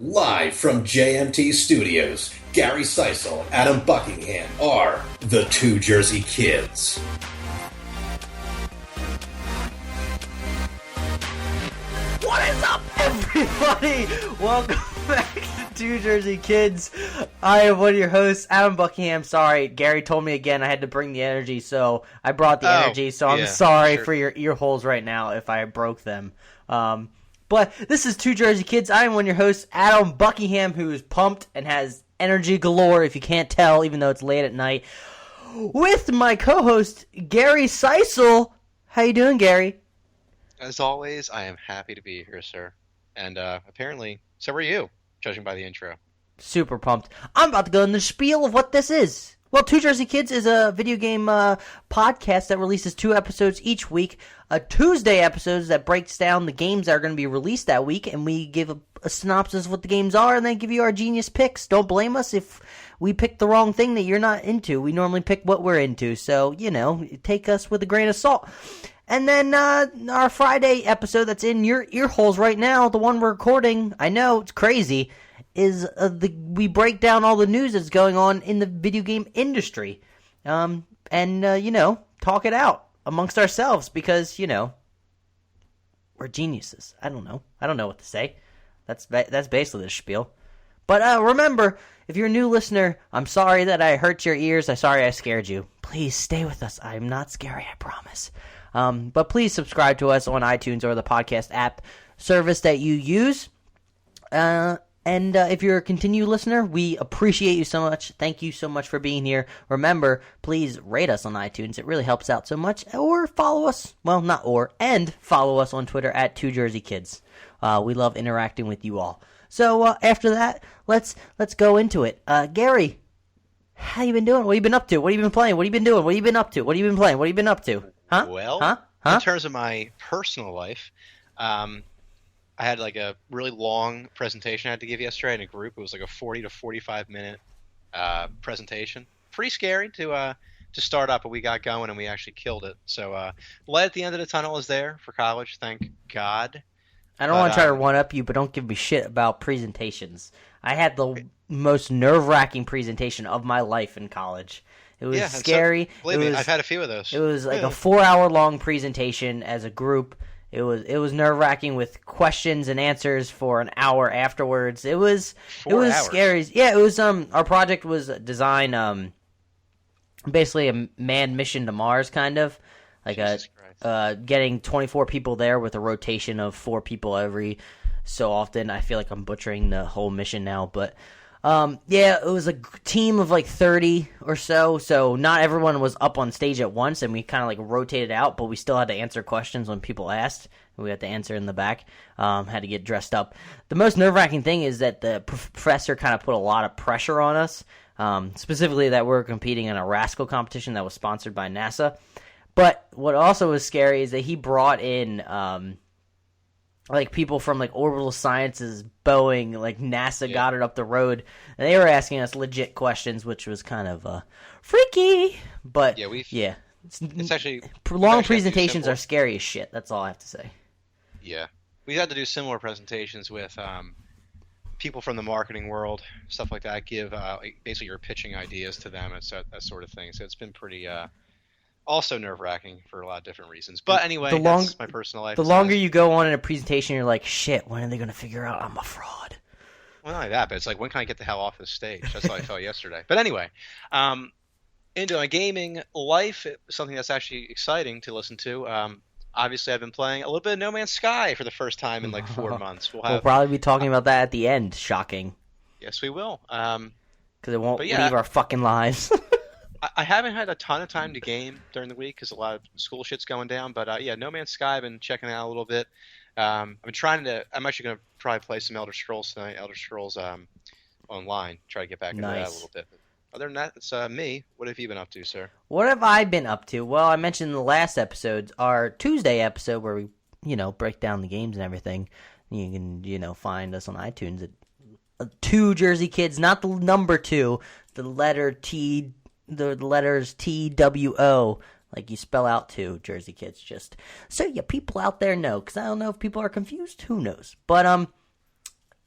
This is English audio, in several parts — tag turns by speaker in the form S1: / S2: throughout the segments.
S1: Live from JMT Studios, Gary Seisel and Adam Buckingham are the Two Jersey Kids.
S2: What is up, everybody? Welcome back to Two Jersey Kids. I am one of your hosts, Adam Buckingham. Sorry, Gary told me again I had to bring the energy, so I brought the energy. So I'm sorry for your ear holes right now if I broke them. But this is Two Jersey Kids. I am one of your hosts, Adam Buckingham, who is pumped and has energy galore, if you can't tell, even though it's late at night, with my co-host, Gary Seisel. How you doing, Gary?
S3: As always, I am happy to be here, sir. And apparently, so are you, judging by the intro.
S2: Super pumped. I'm about to go in the spiel of what this is. Well, Two Jersey Kids is a video game podcast that releases 2 episodes each week. Tuesday episodes that breaks down the games that are going to be released that week, and we give a synopsis of what the games are, and then give you our genius picks. Don't blame us if we pick the wrong thing that you're not into. We normally pick what we're into, so, take us with a grain of salt. And then our Friday episode that's in your ear holes right now, the one we're recording, I know, it's crazy, is we break down all the news that's going on in the video game industry. And talk it out amongst ourselves because, we're geniuses. I don't know what to say. That's basically the spiel. But remember, if you're a new listener, I'm sorry that I hurt your ears. I'm sorry I scared you. Please stay with us. I'm not scary, I promise. But please subscribe to us on iTunes or the podcast app service that you use. And if you're a continued listener, we appreciate you so much. Thank you so much for being here. Remember, please rate us on iTunes. It really helps out so much. Or follow us. Well, not or. And follow us on Twitter at Two Jersey Kids. We love interacting with you all. So after that, let's go into it. Gary, how you been doing? What you been up to? What you been playing? What you been doing? What you been up to? What you been playing? What you been up to? Huh?
S3: Well, in terms of my personal life, I had like a really long presentation I had to give yesterday in a group. It was like a 40 to 45 minute presentation. Pretty scary to start up, but we got going and we actually killed it. So light at the end of the tunnel is there for college, thank God.
S2: I don't want to try to one-up you, but don't give me shit about presentations. I had the most nerve-wracking presentation of my life in college. It was scary.
S3: So, believe me, I've had a few of those.
S2: It was like a 4-hour-long presentation as a group. It was nerve-wracking with questions and answers for an hour afterwards. It was scary. Yeah, it was our project was design basically a manned mission to Mars kind of. Like getting 24 people there with a rotation of 4 people every so often. I feel like I'm butchering the whole mission now, but it was a team of like 30 or so not everyone was up on stage at once, and we kind of like rotated out, but we still had to answer questions when people asked. We had to answer in the back, had to get dressed up. The most nerve-wracking thing is that the professor kind of put a lot of pressure on us, specifically that we're competing in a Rascal competition that was sponsored by NASA. But what also was scary is that he brought in like people from like Orbital Sciences, Boeing, like NASA got it up the road, and they were asking us legit questions, which was kind of freaky. But
S3: it's actually
S2: long presentations are scary as shit. That's all I have to say.
S3: Yeah, we had to do similar presentations with people from the marketing world, stuff like that. Give basically you're pitching ideas to them and that sort of thing. So it's been pretty. Also nerve-wracking for a lot of different reasons. But anyway, that's my personal life.
S2: The longer you go on in a presentation, you're like, shit, when are they going to figure out I'm a fraud?
S3: Well, not only that, but it's like, when can I get the hell off this stage? That's how I felt yesterday. But anyway, into my gaming life, something that's actually exciting to listen to. Obviously, I've been playing a little bit of No Man's Sky for the first time in like 4 months. We'll
S2: probably be talking about that at the end. Shocking.
S3: Yes, we will.
S2: Because it won't leave our fucking lives.
S3: I haven't had a ton of time to game during the week because a lot of school shit's going down. But No Man's Sky, I've been checking it out a little bit. I'm actually going to probably play some Elder Scrolls tonight. Elder Scrolls Online. Try to get back into that a little bit. But other than that, it's me. What have you been up to, sir?
S2: What have I been up to? Well, I mentioned in the last episode, our Tuesday episode where we, break down the games and everything. You can, find us on iTunes at Two Jersey Kids, not the number 2, the letter T. The letters TWO, like you spell out Two Jersey Kids, just so you people out there know, because I don't know if people are confused. Who knows? But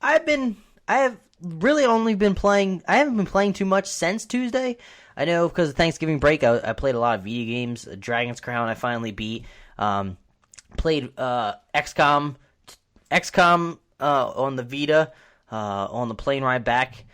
S2: I've been I have really only been playing. I haven't been playing too much since Tuesday. I know because of Thanksgiving break, I played a lot of video games. Dragon's Crown, I finally beat. Played XCOM on the Vita on the plane ride back.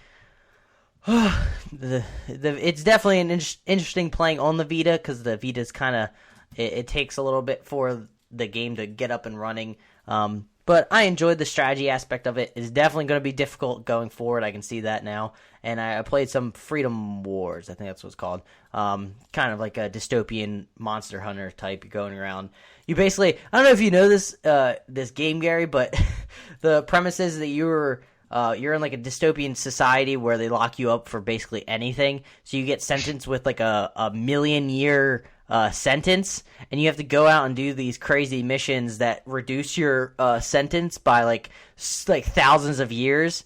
S2: It's definitely an interesting playing on the Vita because the Vita's kind of it takes a little bit for the game to get up and running. But I enjoyed the strategy aspect of it. It's definitely going to be difficult going forward. I can see that now. And I played some Freedom Wars. I think that's what it's called. Kind of like a dystopian Monster Hunter type. You're going around. You basically, I don't know if you know this game, Gary, but the premise is that you're in like a dystopian society where they lock you up for basically anything. So you get sentenced with like a million-year sentence, and you have to go out and do these crazy missions that reduce your sentence by like thousands of years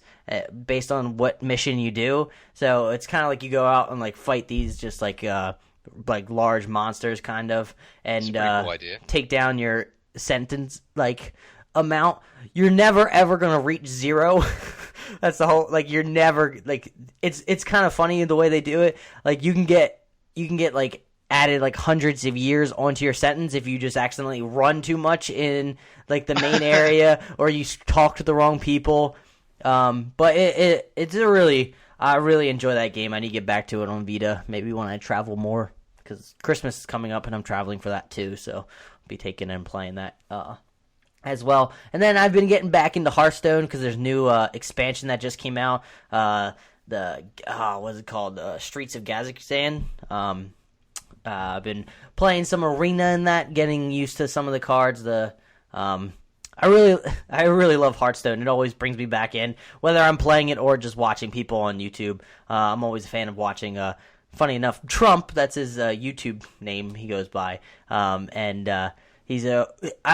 S2: based on what mission you do. So it's kind of like you go out and like fight these just like large monsters kind of, and
S3: cool
S2: take down your sentence like amount. You're never ever gonna reach zero. That's the whole, like, you're never, like, it's kind of funny the way they do it. Like, you can get like added like hundreds of years onto your sentence if you just accidentally run too much in like the main area or you talk to the wrong people. But it's a really, I really enjoy that game. I need to get back to it on Vita maybe when I travel more, because Christmas is coming up and I'm traveling for that too, so I'll be taking and playing that as well. And then I've been getting back into Hearthstone because there's new expansion that just came out. What's it called? Streets of Kazakhstan. I've been playing some arena in that, getting used to some of the cards. I really love Hearthstone. It always brings me back in, whether I'm playing it or just watching people on YouTube. I'm always a fan of watching. Funny enough, Trump, that's his YouTube name he goes by, and I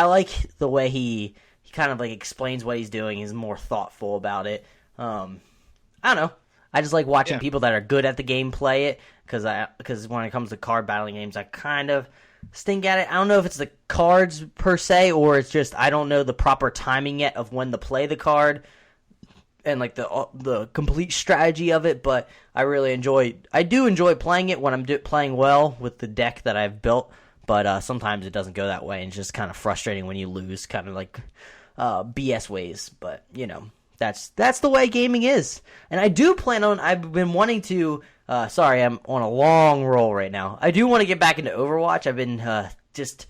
S2: like the way he kind of like explains what he's doing. He's more thoughtful about it. I don't know. I just like watching people that are good at the game play it, because when it comes to card battling games, I kind of stink at it. I don't know if it's the cards per se, or it's just I don't know the proper timing yet of when to play the card and like the complete strategy of it. But I do enjoy playing it when I'm playing well with the deck that I've built. But sometimes it doesn't go that way, and it's just kind of frustrating when you lose, kind of like BS ways. But you know, that's the way gaming is. And I do plan on. I've been wanting to. Sorry, I'm on a long roll right now. I do want to get back into Overwatch. I've been it's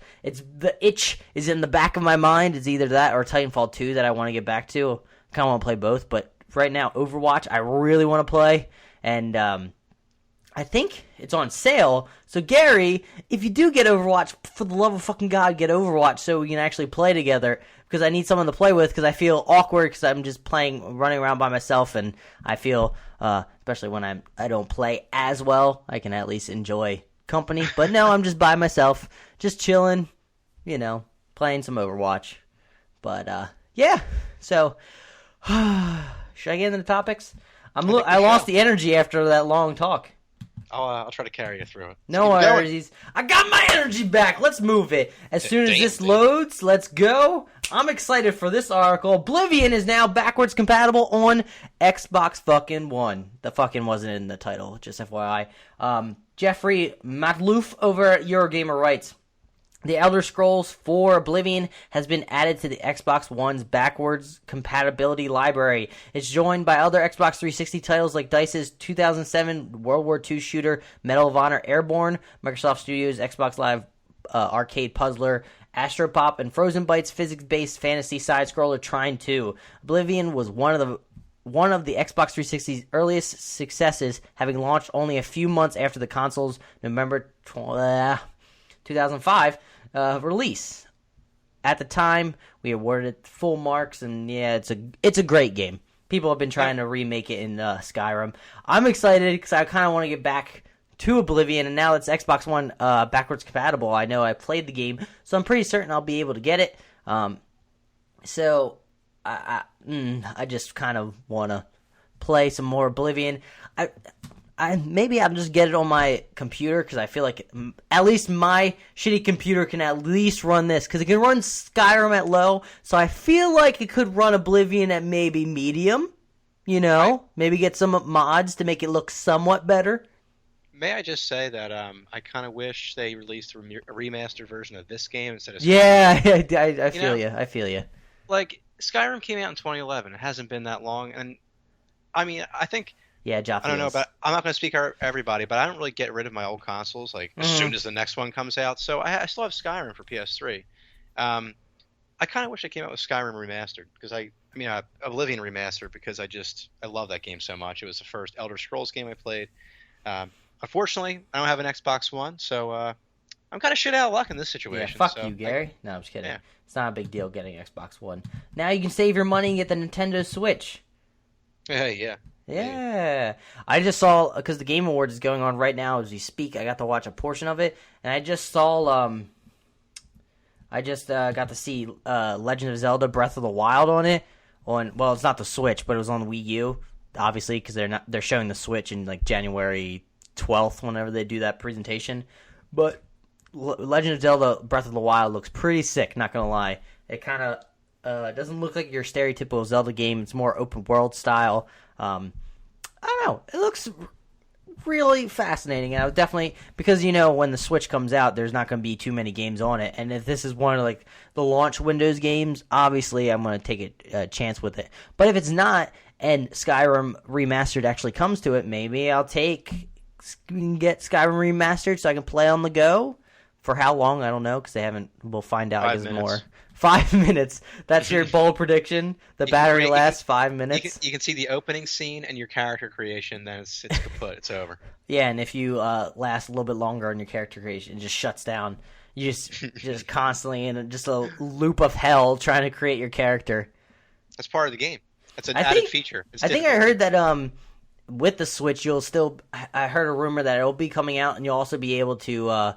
S2: the itch is in the back of my mind. It's either that or Titanfall 2 that I want to get back to. I kind of want to play both, but right now Overwatch I really want to play, and I think it's on sale. So Gary, if you do get Overwatch, for the love of fucking God, get Overwatch so we can actually play together, because I need someone to play with, because I feel awkward because I'm just running around by myself, and I feel, especially when I don't play as well, I can at least enjoy company. But no, I'm just by myself, just chilling, playing some Overwatch. But yeah, so should I get into the topics? I lost the energy after that long talk.
S3: I'll try to carry you through it.
S2: No worries. I got my energy back. Let's move it. As soon as this loads, let's go. I'm excited for this article. Oblivion is now backwards compatible on Xbox fucking One. The fucking wasn't in the title, just FYI. Jeffrey Matlouf over at Eurogamer writes, The Elder Scrolls 4 Oblivion has been added to the Xbox One's backwards compatibility library. It's joined by other Xbox 360 titles like DICE's 2007 World War II shooter Medal of Honor Airborne, Microsoft Studios' Xbox Live arcade puzzler Astropop, and Frozen Byte's physics-based fantasy side-scroller Trine 2. Oblivion was one of the Xbox 360's earliest successes, having launched only a few months after the console's November 2005 release. At the time, we awarded it full marks, and yeah, it's a great game. People have been trying to remake it in Skyrim. I'm excited because I kind of want to get back to Oblivion, and now it's Xbox One backwards compatible. I know I played the game, so I'm pretty certain I'll be able to get it. So I just kind of want to play some more Oblivion. Maybe I'll just get it on my computer, because I feel like at least my shitty computer can at least run this, because it can run Skyrim at low, so I feel like it could run Oblivion at maybe medium. Maybe get some mods to make it look somewhat better.
S3: May I just say that I kind of wish they released a remastered version of this game instead of Skyrim.
S2: Yeah, I feel you. I feel you.
S3: Like, Skyrim came out in 2011. It hasn't been that long, and I mean, I think.
S2: Yeah, Joff.
S3: I don't know, but I'm not going to speak for everybody, but I don't really get rid of my old consoles as soon as the next one comes out. So I still have Skyrim for PS3. I kind of wish it came out with Skyrim remastered because Oblivion remastered because I love that game so much. It was the first Elder Scrolls game I played. Unfortunately, I don't have an Xbox One, so I'm kind of shit out of luck in this situation.
S2: Yeah, fuck you, Gary. No, I'm just kidding. Yeah. It's not a big deal getting Xbox One. Now you can save your money and get the Nintendo Switch.
S3: Yeah.
S2: Yeah. I just saw, because the Game Awards is going on right now as we speak, I got to watch a portion of it, and I just saw, got to see Legend of Zelda Breath of the Wild on it. Well, it's not the Switch, but it was on the Wii U, obviously, because they're showing the Switch in like January 12th whenever they do that presentation. But Legend of Zelda Breath of the Wild looks pretty sick, not gonna lie. It kind of doesn't look like your stereotypical Zelda game. It's more open world style. I don't know. It looks really fascinating. And I would definitely, because when the Switch comes out, there's not going to be too many games on it. And if this is one of like the launch Windows games, obviously I'm going to take a chance with it. But if it's not, and Skyrim Remastered actually comes to it, maybe I'll get Skyrim Remastered so I can play on the go. For how long, I don't know, because we'll find out.
S3: 5 minutes.
S2: More. 5 minutes. That's your bold prediction. The battery lasts 5 minutes.
S3: You can see the opening scene and your character creation. Then it's kaput. It's over.
S2: Yeah, and if you last a little bit longer on your character creation, it just shuts down. You just constantly in just a loop of hell trying to create your character.
S3: That's part of the game. That's an added feature.
S2: I think I heard that with the Switch, I heard a rumor that it'll be coming out, and you'll also be able to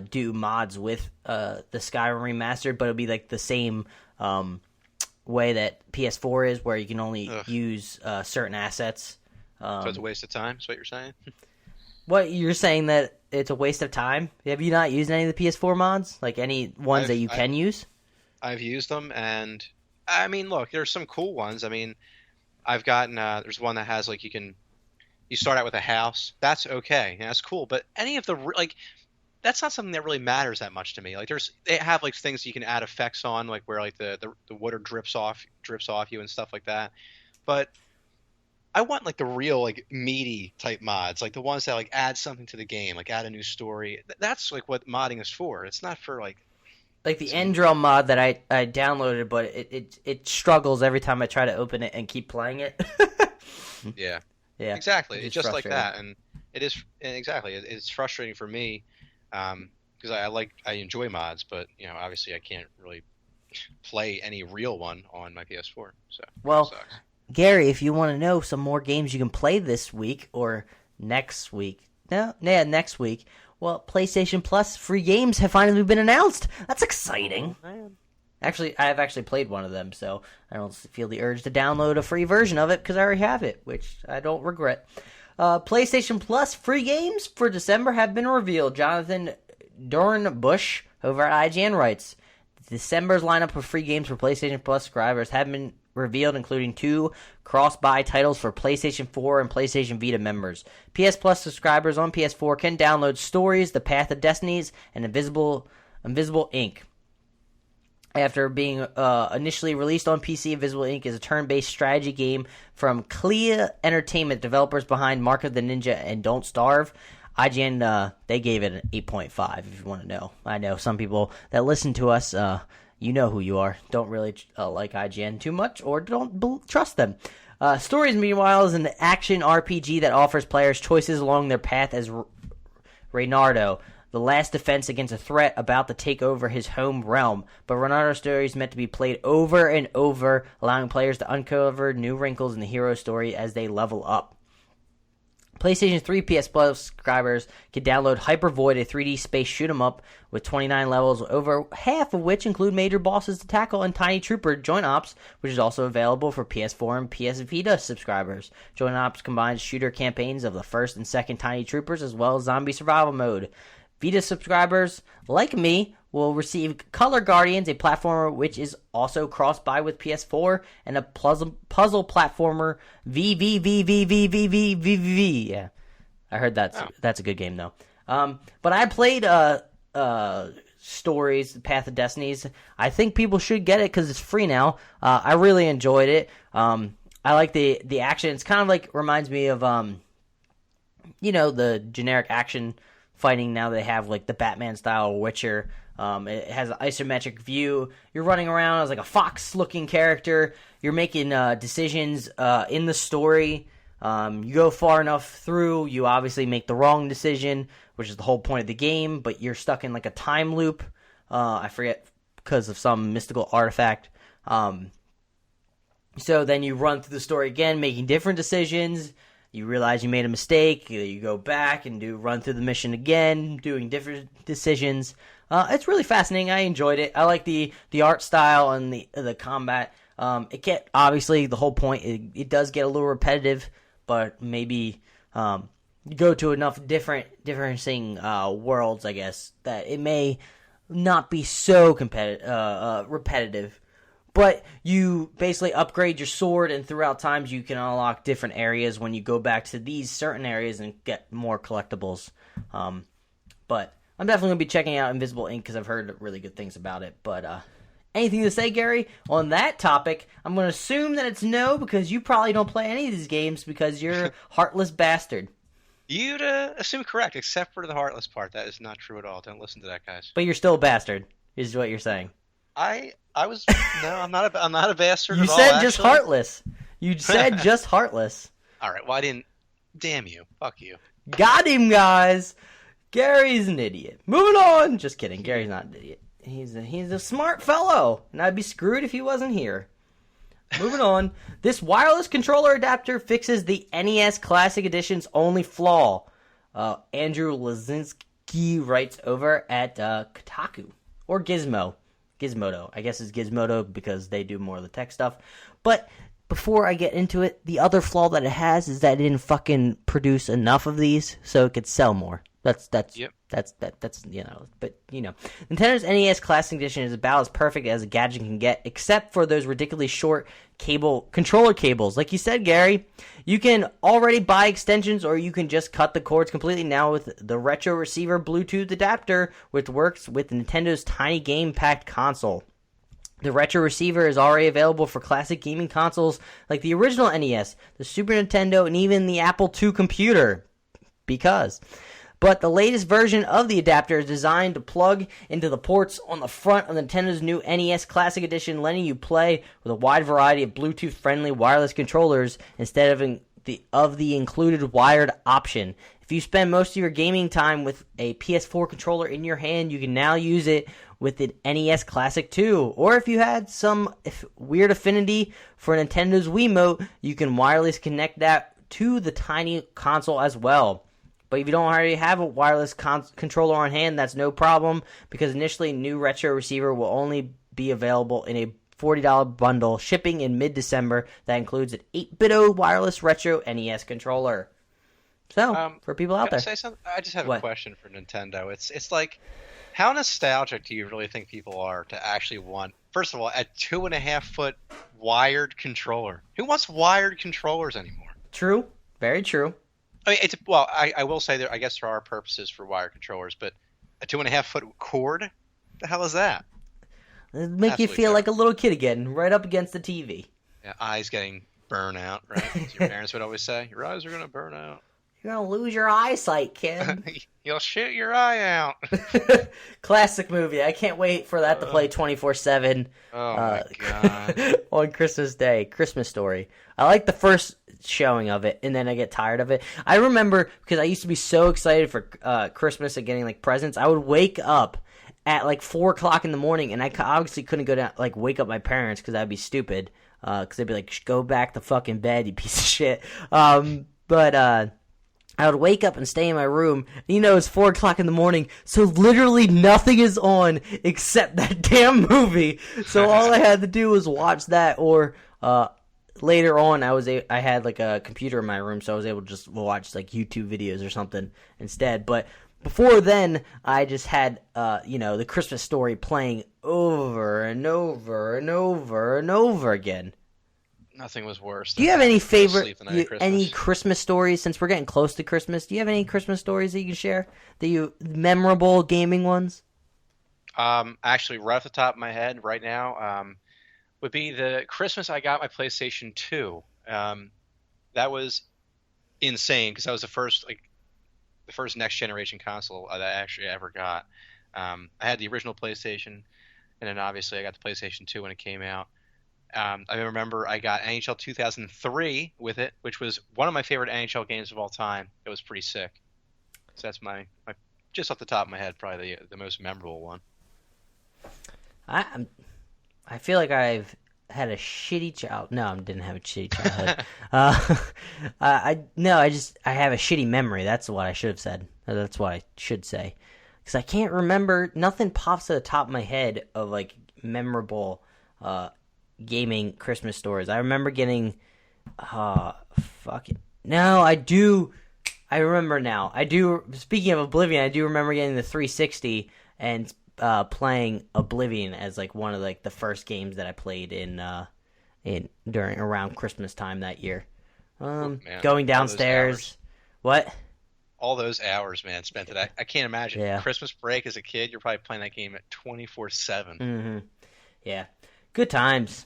S2: do mods with the Skyrim Remastered, but it'll be like the same way that PS4 is, where you can only use certain assets.
S3: So it's a waste of time, is what you're saying?
S2: What, you're saying that it's a waste of time? Have you not used any of the PS4 mods? Like any ones that you can use? I've
S3: used them, and I mean, look, there's some cool ones. I mean, I've gotten there's one that has like you start out with a house. That's okay. Yeah, that's cool. But any of the that's not something that really matters that much to me. Like they have like things you can add effects on, like where like the water drips off you and stuff like that. But I want like the real like meaty type mods, like the ones that like add something to the game, like add a new story. That's like what modding is for. It's not for like
S2: the Endrel mod that I downloaded, but it struggles every time I try to open it and keep playing it.
S3: Yeah, exactly. It's just like that, and it is exactly. It's frustrating for me because I enjoy mods, but obviously I can't really play any real one on my PS4. So
S2: well, Gary, if you want to know some more games you can play this week or next week, next week. Well, PlayStation Plus free games have finally been announced. That's exciting. Oh, actually, I've actually played one of them, so I don't feel the urge to download a free version of it because I already have it, which I don't regret. PlayStation Plus free games for December have been revealed. Jonathan Dornbush over at IGN writes, December's lineup of free games for PlayStation Plus subscribers have been revealed, including 2 cross-buy titles for PlayStation 4 and PlayStation Vita members. PS Plus subscribers on PS4 can download Stories, The Path of Destinies, and Invisible Ink. After being initially released on PC, Invisible Ink is a turn-based strategy game from Clea Entertainment, developers behind Mark of the Ninja and Don't Starve. IGN, they gave it an 8.5, if you want to know. I know some people that listen to us, you know who you are, don't really like IGN too much or don't trust them. Stories, meanwhile, is an action RPG that offers players choices along their path as Reynardo, the last defense against a threat about to take over his home realm. But Reynardo's story is meant to be played over and over, allowing players to uncover new wrinkles in the hero's story as they level up. PlayStation 3 PS Plus subscribers can download Hyper Void, a 3D space shoot-'em-up with 29 levels, over half of which include major bosses to tackle, and Tiny Trooper Joint Ops, which is also available for PS4 and PS Vita subscribers. Joint Ops combines shooter campaigns of the first and second Tiny Troopers, as well as zombie survival mode. Vita subscribers, like me, will receive Color Guardians, a platformer which is also cross-buy with PS4, and a puzzle platformer, VVVVVVVVV. Yeah, I heard that's a good game, though. But I played Stories, Path of Destinies. I think people should get it because it's free now. I really enjoyed it. I like the action. It's kind of like, reminds me of, the generic action fighting now they have, like the Batman style Witcher. It has an isometric view. You're running around as like a fox-looking character. You're making decisions in the story. You go far enough through, you obviously make the wrong decision, which is the whole point of the game, but you're stuck in like a time loop. I forget, because of some mystical artifact. So then you run through the story again, making different decisions. You realize you made a mistake. You go back and run through the mission again, doing different decisions. It's really fascinating. I enjoyed it. I like the art style and the combat. Obviously, the whole point, it does get a little repetitive, but maybe you go to enough different worlds, I guess, that it may not be so repetitive. But you basically upgrade your sword, and throughout times you can unlock different areas when you go back to these certain areas and get more collectibles. But I'm definitely going to be checking out Invisible Ink because I've heard really good things about it. But anything to say, Gary, on that topic? I'm going to assume that it's no, because you probably don't play any of these games because you're a heartless bastard.
S3: You'd assume correct, except for the heartless part. That is not true at all. Don't listen to that, guys.
S2: But you're still a bastard, is what you're saying.
S3: I'm not a bastard
S2: you
S3: at all.
S2: You said just heartless. You said just heartless.
S3: All right. Well, I didn't. Damn you. Fuck you.
S2: Got him, guys. Gary's an idiot. Moving on. Just kidding. Gary's not an idiot. He's a smart fellow, and I'd be screwed if he wasn't here. Moving on. This wireless controller adapter fixes the NES Classic Edition's only flaw. Andrew Lazinski writes over at Kotaku. Or Gizmodo. I guess it's Gizmodo because they do more of the tech stuff. But before I get into it, the other flaw that it has is that it didn't fucking produce enough of these so it could sell more. That's But Nintendo's NES Classic Edition is about as perfect as a gadget can get, except for those ridiculously short controller cables. Like you said, Gary, you can already buy extensions, or you can just cut the cords completely now with the Retro Receiver Bluetooth adapter, which works with Nintendo's tiny game-packed console. The Retro Receiver is already available for classic gaming consoles like the original NES, the Super Nintendo, and even the Apple II computer. But the latest version of the adapter is designed to plug into the ports on the front of Nintendo's new NES Classic Edition, letting you play with a wide variety of Bluetooth-friendly wireless controllers instead of the included wired option. If you spend most of your gaming time with a PS4 controller in your hand, you can now use it with the NES Classic 2. Or if you had some weird affinity for Nintendo's Wiimote, you can wirelessly connect that to the tiny console as well. But if you don't already have a wireless controller on hand, that's no problem, because initially new Retro Receiver will only be available in a $40 bundle shipping in mid-December that includes an 8-bit wireless Retro NES controller. So, for people out there.
S3: Say something? I just have a question for Nintendo. It's like, how nostalgic do you really think people are to actually want, first of all, a 2.5-foot wired controller? Who wants wired controllers anymore?
S2: True. Very true.
S3: I mean, I will say that I guess there are purposes for wired controllers, but a 2.5-foot cord? The hell is that?
S2: It'll make you feel like a little kid again, right up against the TV.
S3: Yeah, eyes getting burnt out, right? As your parents would always say, your eyes are going to burn out.
S2: You're going to lose your eyesight, kid.
S3: You'll shoot your eye out.
S2: Classic movie. I can't wait for that to play 24/7.
S3: Oh, my God.
S2: On Christmas Day. Christmas Story. I like the first showing of it, and then I get tired of it. I remember, because I used to be so excited for Christmas and getting like presents, I would wake up at like 4 o'clock in the morning, and I obviously couldn't go down, like wake up my parents, because that'd be stupid, because they'd be like, go back to fucking bed, you piece of shit. But I would wake up and stay in my room, and it's 4 o'clock in the morning, so literally nothing is on except that damn movie. So all I had to do was watch that, or later on, I had like a computer in my room, so I was able to just watch like YouTube videos or something instead. But before then, I just had, the Christmas Story playing over and over and over and over again.
S3: Nothing was worse.
S2: Do you have any favorite,
S3: Christmas.
S2: any Christmas stories, since we're getting close to Christmas? Do you have any Christmas stories that you can share? Memorable gaming ones?
S3: Actually, right off the top of my head right now, would be the Christmas I got my PlayStation 2. That was insane because that was the first next generation console that I actually ever got. I had the original PlayStation, and then obviously I got the PlayStation 2 when it came out. I remember I got NHL 2003 with it, which was one of my favorite NHL games of all time. It was pretty sick. So that's my just off the top of my head, probably the most memorable one.
S2: I feel like I've had a shitty child. No, I didn't have a shitty childhood. I have a shitty memory. That's what I should have said. That's what I should say, because I can't remember. Nothing pops to the top of my head of like memorable gaming Christmas stories. I remember getting no, I do. I remember now. I do. Speaking of Oblivion, I do remember getting the 360 and playing Oblivion as like one of like the first games that I played during around Christmas time that year. Going downstairs. What?
S3: All those hours, man, spent it. I can't imagine.
S2: Yeah.
S3: Christmas break as a kid, you're probably playing that game at 24/7.
S2: Mm-hmm. Yeah. Good times.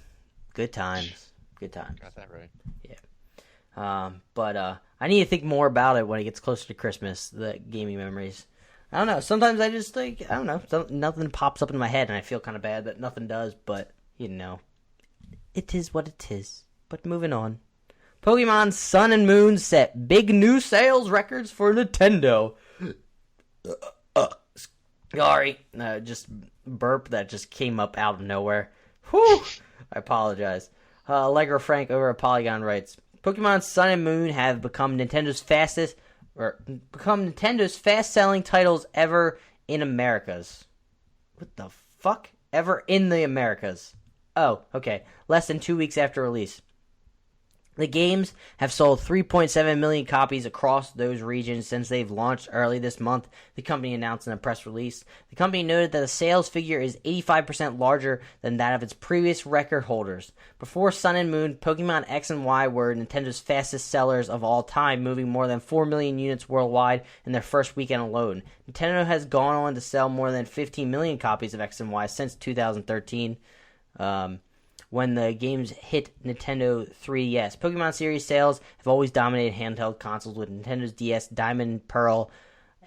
S2: Got that right. Yeah. But I need to think more about it when it gets closer to Christmas, the gaming memories. I don't know. Sometimes I just think, I don't know, nothing pops up in my head and I feel kind of bad that nothing does, but, it is what it is. But moving on. Pokemon Sun and Moon set big new sales records for Nintendo. Sorry. Just burp that just came up out of nowhere. Whew. I apologize. Allegra Frank over at Polygon writes, Pokemon Sun and Moon have become Nintendo's fast-selling titles ever in Americas. What the fuck? Ever in the Americas. Oh, okay. Less than 2 weeks after release. The games have sold 3.7 million copies across those regions since they've launched early this month, the company announced in a press release. The company noted that the sales figure is 85% larger than that of its previous record holders. Before Sun and Moon, Pokemon X and Y were Nintendo's fastest sellers of all time, moving more than 4 million units worldwide in their first weekend alone. Nintendo has gone on to sell more than 15 million copies of X and Y since 2013. When the games hit Nintendo 3DS. Pokemon series sales have always dominated handheld consoles, with Nintendo's DS, Diamond, Pearl,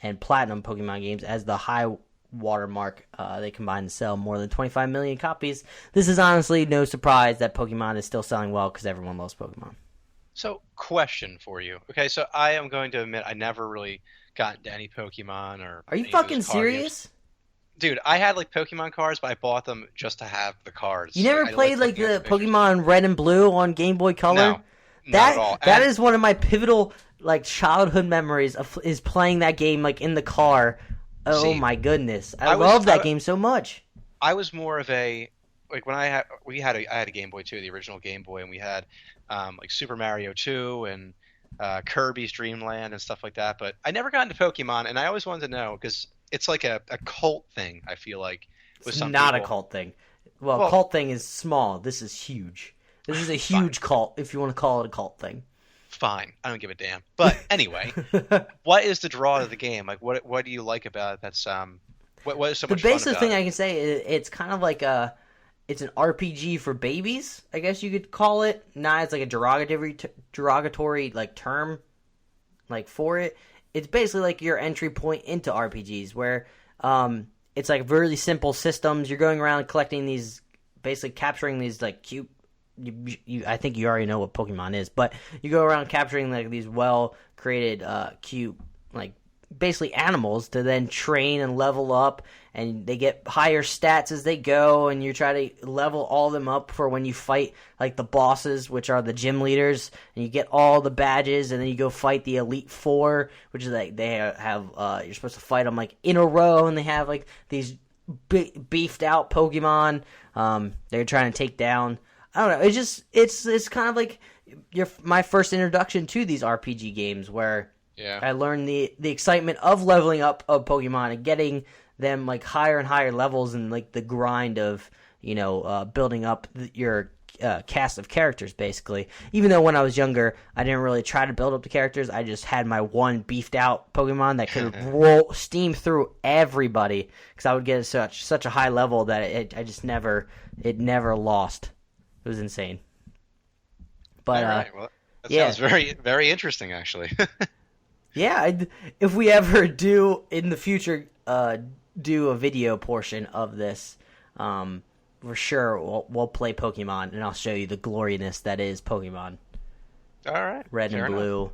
S2: and Platinum Pokemon games as the high watermark. They combined to sell more than 25 million copies. This is honestly no surprise that Pokemon is still selling well because everyone loves Pokemon.
S3: So, question for you. Okay, so I am going to admit I never really got into any Pokemon or...
S2: Are you fucking serious?
S3: Games. Dude, I had like Pokemon cards, but I bought them just to have the cards.
S2: You never played like the Pokemon Red and Blue on Game Boy Color?
S3: No, not at all.
S2: That is one of my pivotal like childhood memories is playing that game like in the car. Oh my goodness, I love that game so much.
S3: I was more of a like when I had a Game Boy too, the original Game Boy, and we had like Super Mario 2 and Kirby's Dream Land and stuff like that. But I never got into Pokemon, and I always wanted to know because. It's like a cult thing, I feel like.
S2: It's not a cult thing. Well, cult thing is small. This is huge. This is a huge cult, if you want to call it a cult thing.
S3: Fine. I don't give a damn. But anyway, what is the draw of the game? Like, what do you like about it that's what is so much fun about it? The
S2: basic thing I can say is it's kind of like it's an RPG for babies, I guess you could call it. Not as like a derogatory like term like for it. It's basically like your entry point into RPGs where it's like really simple systems. You're going around collecting these, basically capturing these like cute, I think you already know what Pokemon is, but you go around capturing like these well-created cute, like basically animals to then train and level up, and they get higher stats as they go, and you try to level all of them up for when you fight like the bosses, which are the gym leaders, and you get all the badges, and then you go fight the Elite Four, which is like they have you're supposed to fight them like in a row, and they have like these beefed out Pokemon they're trying to take down. I don't know, it's kind of like my first introduction to these RPG games where
S3: Yeah.
S2: I learned the excitement of leveling up of Pokemon and getting them like higher and higher levels, and like the grind of building up your cast of characters, basically. Even though when I was younger, I didn't really try to build up the characters. I just had my one beefed out Pokemon that could steam through everybody, because I would get such a high level that it never lost. It was insane. But
S3: all right. Well, that sounds very, very interesting, actually.
S2: Yeah, if we ever do in the future do a video portion of this, for sure we'll play Pokemon, and I'll show you the gloriousess that is Pokemon.
S3: All right.
S2: Red and blue,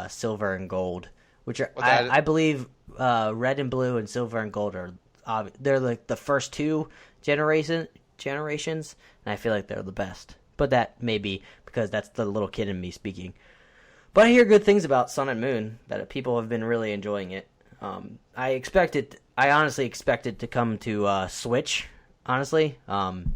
S2: silver and gold, which are I believe red and blue and silver and gold are they're like the first two generations, and I feel like they're the best. But that may be because that's the little kid in me speaking. But I hear good things about Sun and Moon, that people have been really enjoying it. I honestly expect it to come to Switch, honestly. Just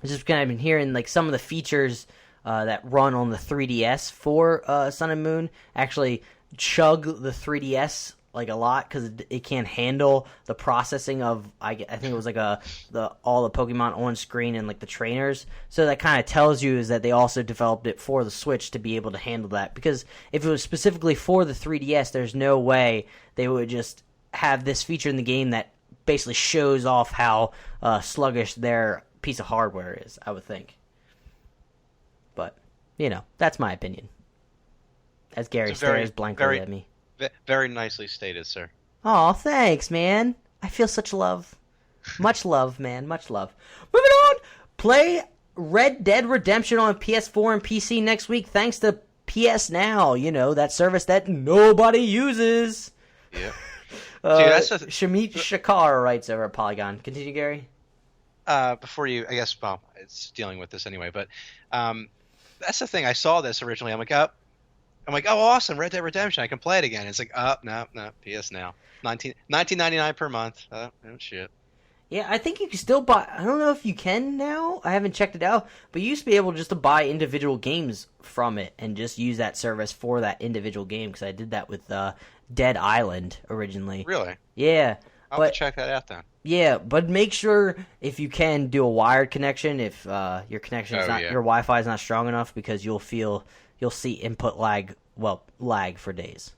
S2: because I've been hearing like some of the features that run on the 3DS for Sun and Moon actually chug the 3DS like a lot, because it can't handle the processing of I think it was like all the Pokemon on screen and like the trainers. So that kind of tells you is that they also developed it for the Switch to be able to handle that, because if it was specifically for the 3DS, there's no way they would just have this feature in the game that basically shows off how sluggish their piece of hardware is, I would think. But that's my opinion, as Gary stares blankly at me.
S3: Very nicely stated, sir.
S2: Oh, thanks, man. I feel such love. Much love, man. Much love. Moving on. Play Red Dead Redemption on PS4 and PC next week thanks to PS Now. That service that nobody uses.
S3: Yeah.
S2: Shamit Shakar writes over at Polygon. Continue, Gary.
S3: Before you, I guess, well, it's dealing with this anyway, but that's the thing. I saw this originally. I'm like, oh, awesome, Red Dead Redemption. I can play it again. It's like, no, PS Now. $19.99 per month. Oh, shit.
S2: Yeah, I think you can still buy... I don't know if you can now. I haven't checked it out. But you used to be able just to buy individual games from it and just use that service for that individual game, because I did that with Dead Island originally.
S3: Really?
S2: Yeah.
S3: I'll have to check that out then.
S2: Yeah, but make sure if you can do a wired connection, if your connection's your Wi-Fi is not strong enough, because you'll see input lag for days.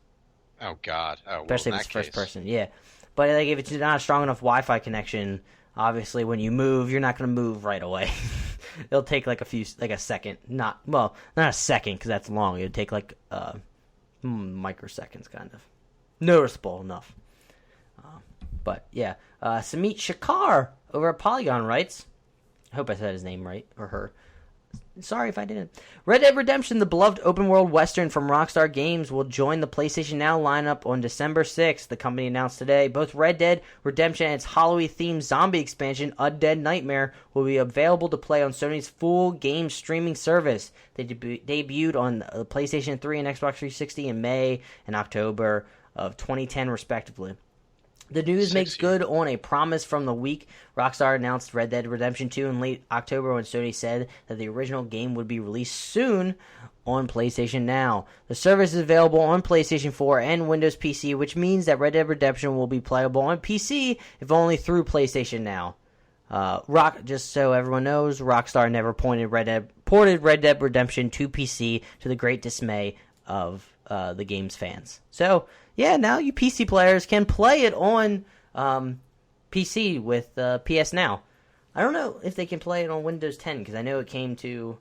S3: Oh God! Oh,
S2: especially if it's first person. Yeah, but like if it's not a strong enough Wi-Fi connection, obviously when you move, you're not going to move right away. It'll take like a second. Not a second, because that's long. It'd take like microseconds, kind of noticeable enough. But yeah, Samit Shakar over at Polygon writes. I hope I said his name right, or her. Sorry if I didn't. Red Dead Redemption, the beloved open-world western from Rockstar Games, will join the PlayStation Now lineup on December 6th, the company announced today. Both Red Dead Redemption and its Halloween-themed zombie expansion, Undead Nightmare, will be available to play on Sony's full game streaming service. They debuted on the PlayStation 3 and Xbox 360 in May and October of 2010, respectively. The news makes good on a promise from the week. Rockstar announced Red Dead Redemption 2 in late October, when Sony said that the original game would be released soon on PlayStation Now. The service is available on PlayStation 4 and Windows PC, which means that Red Dead Redemption will be playable on PC, if only through PlayStation Now. Just so everyone knows, Rockstar never ported Red Dead Redemption to PC, to the great dismay of the game's fans. So, yeah, now you PC players can play it on PC with PS Now. I don't know if they can play it on Windows 10, because I know it came to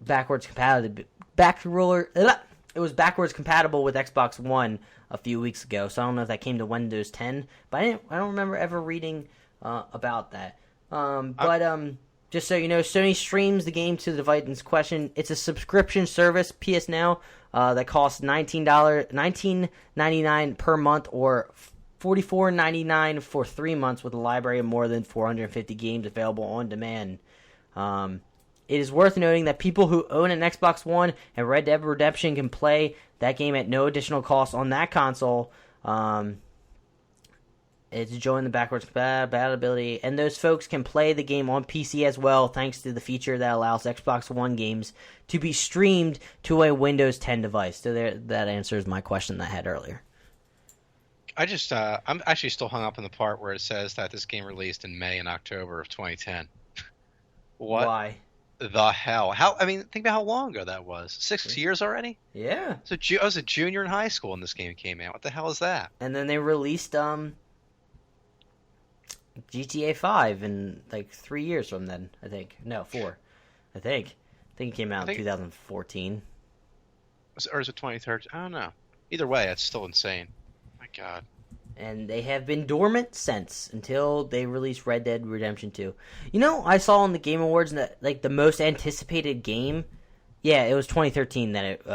S2: backwards compatible. It was backwards compatible with Xbox One a few weeks ago, so I don't know if that came to Windows 10. But I don't remember ever reading about that. Just so you know, Sony streams the game to the device in question. It's a subscription service, PS Now, that costs $19.99 per month, or $44.99 for 3 months, with a library of more than 450 games available on demand. It is worth noting that people who own an Xbox One and Red Dead Redemption can play that game at no additional cost on that console. It's join the backwards compatibility, and those folks can play the game on PC as well, thanks to the feature that allows Xbox One games to be streamed to a Windows 10 device. So that answers my question that I had earlier.
S3: I'm actually still hung up on the part where it says that this game released in May and October of 2010. What?
S2: Why?
S3: The hell? Think about how long ago that was. 6 years already?
S2: Yeah.
S3: So I was a junior in high school when this game came out. What the hell is that?
S2: And then they released GTA 5 in like 3 years from then, I think. No, 4. I think it came out in 2014.
S3: Or is it 2013? I don't know. Either way, it's still insane. My God.
S2: And they have been dormant since, until they released Red Dead Redemption 2. You know, I saw on the Game Awards that like the most anticipated game, yeah, it was 2013 that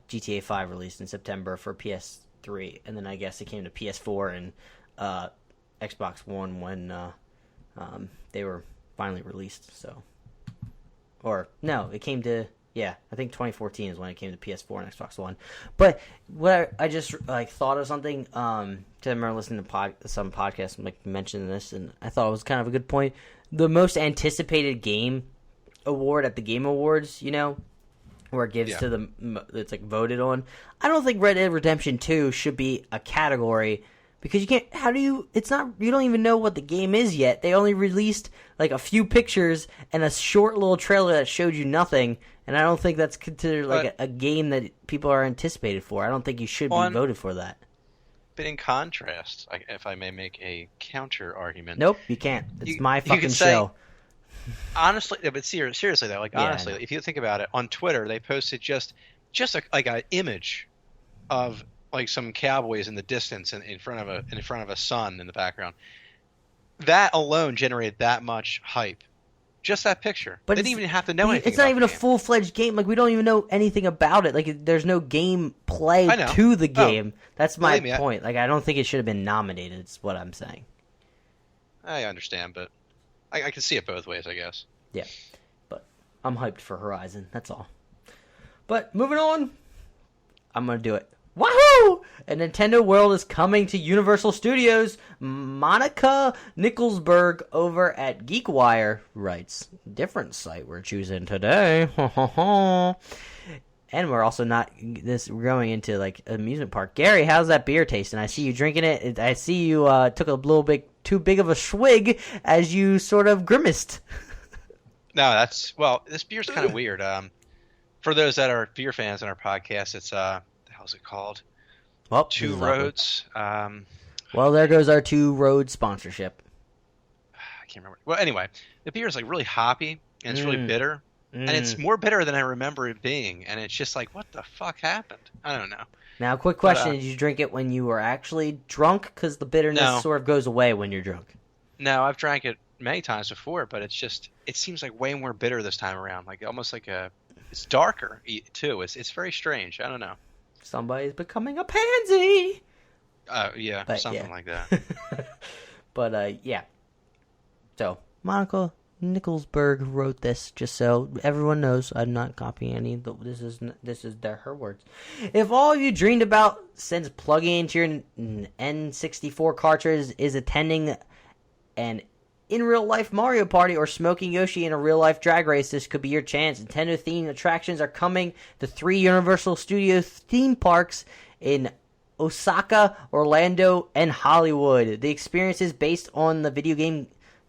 S2: GTA 5 released in September for PS3, and then I guess it came to PS4 and Xbox One when they were finally released. So, or no, it came to I think 2014 is when it came to PS4 and Xbox One. But what I just like thought of something. Because I remember listening to some podcasts like mentioning this, and I thought it was kind of a good point. The most anticipated game award at the Game Awards, you know, where it gives to it's like voted on. I don't think Red Dead Redemption 2 should be a category. Because you can't, you don't even know what the game is yet. They only released like a few pictures and a short little trailer that showed you nothing. And I don't think that's considered like a game that people are anticipated for. I don't think you should be voted for that.
S3: But in contrast, if I may make a counter argument.
S2: Nope, you can't. It's my fucking show.
S3: Honestly, but seriously though, honestly, if you think about it, on Twitter they posted just like an image of like some cowboys in the distance in front of a sun in the background. That alone generated that much hype. Just that picture. But they didn't even have to know anything.
S2: It's not even a full-fledged game. Like, we don't even know anything about it. Like, there's no game play to the game. That's my point. Like, I don't think it should have been nominated. Is what I'm saying.
S3: I understand, but I can see it both ways, I guess.
S2: Yeah, but I'm hyped for Horizon. That's all. But moving on, I'm gonna do it. Wahoo! A Nintendo World is coming to Universal Studios. Monica Nicholsberg over at GeekWire writes, different site we're choosing today. And we're also we're going into like amusement park. Gary, how's that beer tasting? I see you drinking it. I see you took a little bit too big of a swig as you sort of grimaced.
S3: No, this beer's kind of weird. For those that are beer fans in our podcast, it's how's it called?
S2: Well,
S3: Two Roads.
S2: Well, there goes our Two Roads sponsorship.
S3: I can't remember. Well, anyway, the beer is like really hoppy and it's really bitter, and it's more bitter than I remember it being. And it's just like, what the fuck happened? I don't know.
S2: Now, quick question: did you drink it when you were actually drunk? Because the bitterness sort of goes away when you're drunk.
S3: No, I've drank it many times before, but it seems like way more bitter this time around. Like almost like it's darker too. It's very strange. I don't know.
S2: Somebody's becoming a pansy.
S3: Something like that.
S2: But yeah. So Monica Nicholsberg wrote this just so everyone knows. I'm not copying any. This is her words. If all you dreamed about since plugging into your N64 cartridge is attending an in real life Mario Party or smoking Yoshi in a real life drag race, this could be your chance. Nintendo themed attractions are coming to 3 Universal Studios theme parks in Osaka, Orlando, and Hollywood. The experiences based on the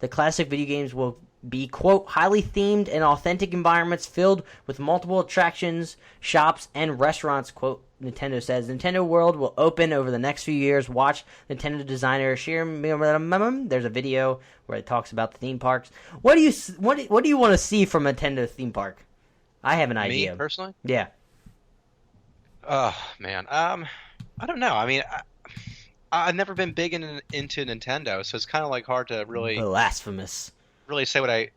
S2: classic video games will be, quote, highly themed and authentic environments filled with multiple attractions, shops, and restaurants, quote, Nintendo says. Nintendo World will open over the next few years. Watch Nintendo designer Shigeru. There's a video where it talks about the theme parks. What do you want to see from a Nintendo theme park? I have an idea.
S3: Me personally?
S2: Yeah.
S3: Oh man, I don't know. I mean, I've never been big into Nintendo, so it's kind of like hard to really
S2: blasphemous.
S3: Really say what I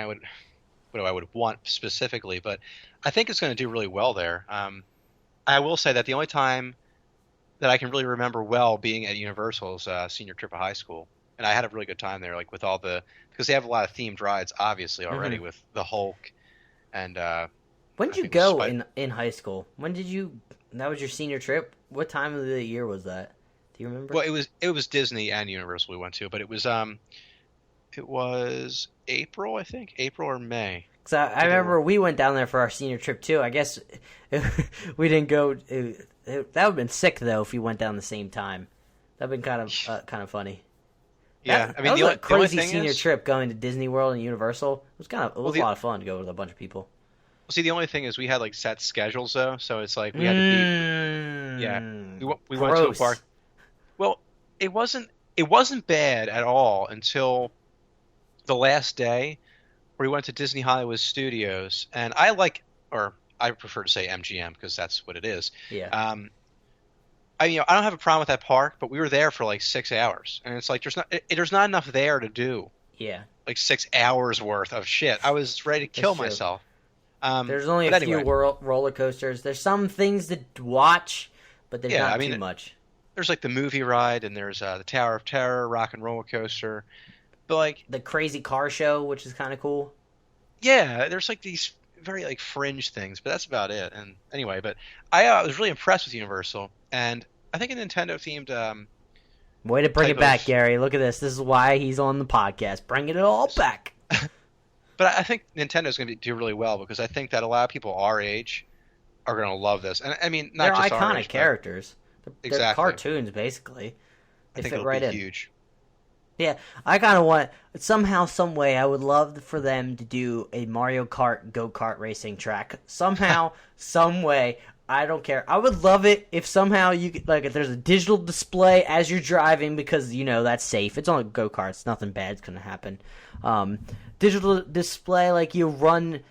S3: would want specifically, but I think it's going to do really well there. I will say that the only time that I can really remember well being at Universal is senior trip of high school, and I had a really good time there, like with because they have a lot of themed rides, obviously already with the Hulk, and
S2: when did you go in high school? When did you? That was your senior trip. What time of the year was that? Do you remember?
S3: Well, it was Disney and Universal we went to, but it was April, I think, April or May.
S2: Because I remember we went down there for our senior trip too. I guess we didn't go. That would have been sick though if we went down the same time. That'd been kind of funny.
S3: Yeah,
S2: I mean,
S3: that was
S2: a crazy senior trip going to Disney World and Universal. It was a lot of fun to go with a bunch of people.
S3: See, the only thing is we had like set schedules though, so it's like we had to be. Yeah, we went to a park. Well, it wasn't bad at all until the last day where we went to Disney Hollywood Studios, and I prefer to say MGM because that's what it is.
S2: Yeah.
S3: I don't have a problem with that park, but we were there for like 6 hours, and it's like there's not enough there to do.
S2: Yeah.
S3: Like 6 hours worth of shit. I was ready to kill myself.
S2: There's only a few roller coasters. There's some things to watch, but there's not too much.
S3: There's like the movie ride, and there's the Tower of Terror, Rock and Roller Coaster, but like
S2: the crazy car show, which is kind of cool.
S3: Yeah, there's like these very like fringe things, but that's about it. And anyway, but I was really impressed with Universal, and I think a Nintendo themed.
S2: Way to bring it back, Gary. Look at this. This is why he's on the podcast, bringing it all back.
S3: But I think Nintendo's going to do really well because I think that a lot of people our age are going to love this, and I mean not
S2: they're
S3: just our age,
S2: iconic characters.
S3: Exactly.
S2: They're cartoons, basically.
S3: I think
S2: fit right
S3: be
S2: in.
S3: Huge.
S2: Yeah, I kind of want somehow, some way. I would love for them to do a Mario Kart go-kart racing track. Somehow, some way. I don't care. I would love it if somehow you could, like, if there's a digital display as you're driving because that's safe. It's only go-karts. Nothing bad's gonna happen. Digital display, like you run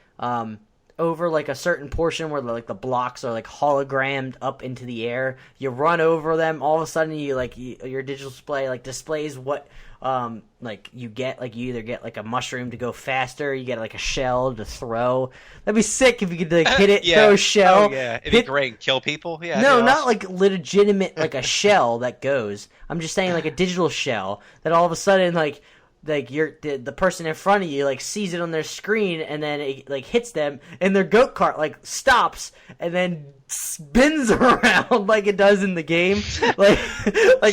S2: over like a certain portion where like the blocks are like hologrammed up into the air. You run over them, all of a sudden your digital display like displays what like you get. Like you either get like a mushroom to go faster, you get like a shell to throw. That'd be sick if you could like hit it, throw a shell.
S3: Oh yeah, it'd be great. Kill people. Yeah.
S2: No, not like legitimate like a shell that goes. I'm just saying like a digital shell that all of a sudden like the person in front of you like sees it on their screen and then it like hits them and their go-kart like stops and then spins around like it does in the game. like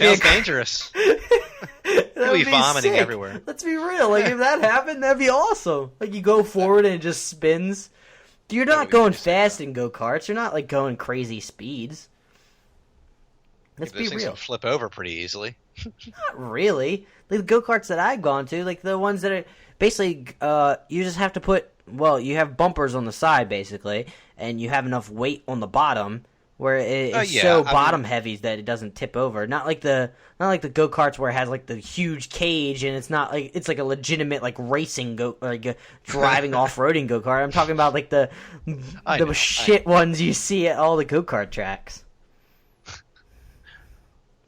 S3: sounds dangerous. You'll be vomiting
S2: sick.
S3: Everywhere.
S2: Let's be real. Like if that happened, that'd be awesome. Like you go forward and it just spins. You're not going fast in go-karts. You're not like going crazy speeds. Let's be real.
S3: Flip over pretty easily.
S2: Not really. Like the go-karts that I've gone to, like the ones that are basically, you just have to put, you have bumpers on the side basically, and you have enough weight on the bottom where it's bottom heavy that it doesn't tip over. Not like the go-karts where it has like the huge cage and it's not like it's like a legitimate like racing driving off-roading go-kart. I'm talking about like the shit ones you see at all the go-kart tracks.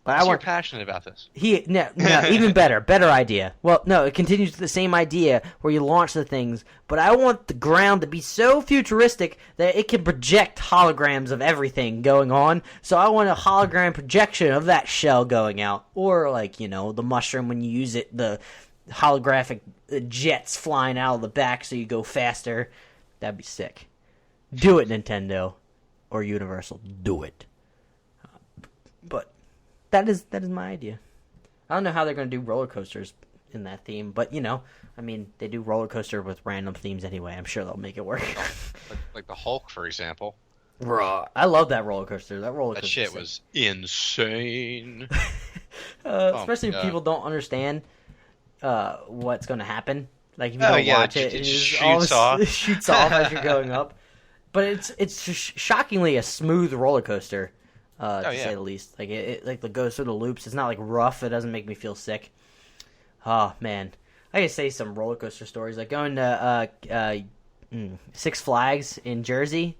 S3: But you're passionate about this.
S2: No, even better idea. Well, no, it continues the same idea where you launch the things, but I want the ground to be so futuristic that it can project holograms of everything going on. So I want a hologram projection of that shell going out, or like the mushroom when you use it, the holographic jets flying out of the back so you go faster. That'd be sick. Do it, Nintendo or Universal. Do it. But. That is my idea. I don't know how they're going to do roller coasters in that theme, but I mean, they do roller coaster with random themes anyway. I'm sure they'll make it work.
S3: like the Hulk, for example.
S2: Bruh, I love that roller coaster. That
S3: shit was insane.
S2: Especially if people don't understand what's going to happen. Like if you don't watch it,
S3: it shoots off.
S2: It shoots off as you're going up. But it's shockingly a smooth roller coaster. To say the least. Like it goes through the loops. It's not like rough. It doesn't make me feel sick. Oh man, I could say some roller coaster stories. Like going to Six Flags in Jersey,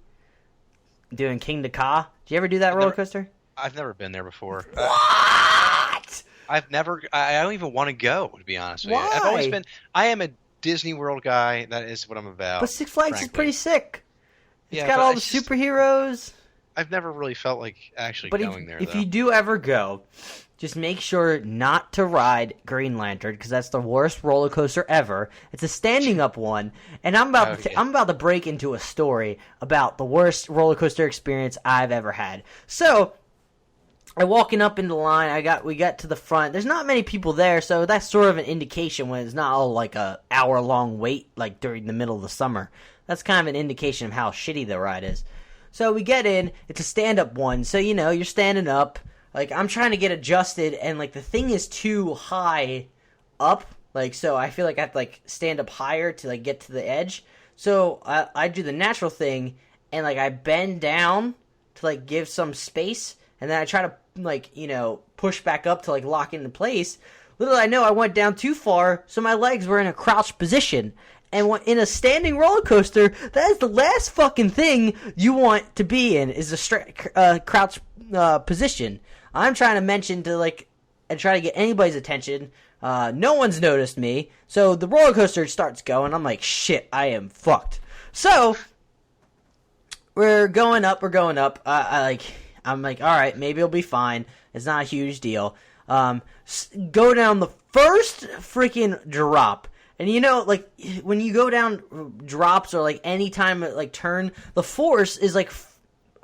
S2: doing King to Ka. Did you ever do that roller coaster?
S3: I've never been there before.
S2: What?
S3: I don't even want to go. To be honest with you,
S2: Why?
S3: I've always been. I am a Disney World guy. That is what I'm about.
S2: But Six Flags is pretty sick. It's
S3: got
S2: got all the superheroes.
S3: I've never really felt like actually going there.
S2: If you do ever go, just make sure not to ride Green Lantern because that's the worst roller coaster ever. It's a standing up one, and I'm about to break into a story about the worst roller coaster experience I've ever had. So, I walking up in the line. We got to the front. There's not many people there, so that's sort of an indication when it's not all like a hour-long wait like during the middle of the summer. That's kind of an indication of how shitty the ride is. So we get in. It's a stand-up one, so you're standing up. Like I'm trying to get adjusted, and like the thing is too high up. Like so, I feel like I have to like stand up higher to like get to the edge. So I do the natural thing, and like I bend down to like give some space, and then I try to like push back up to like lock into place. Little I know I went down too far, so my legs were in a crouched position. And in a standing roller coaster, that is the last fucking thing you want to be in, is a crouch position. I'm trying to mention to like and try to get anybody's attention. No one's noticed me, so the roller coaster starts going. I'm like, shit, I am fucked. So we're going up. I'm like, all right, maybe it'll be fine. It's not a huge deal. Go down the first freaking drop. And like when you go down drops or like any time like turn, the force is like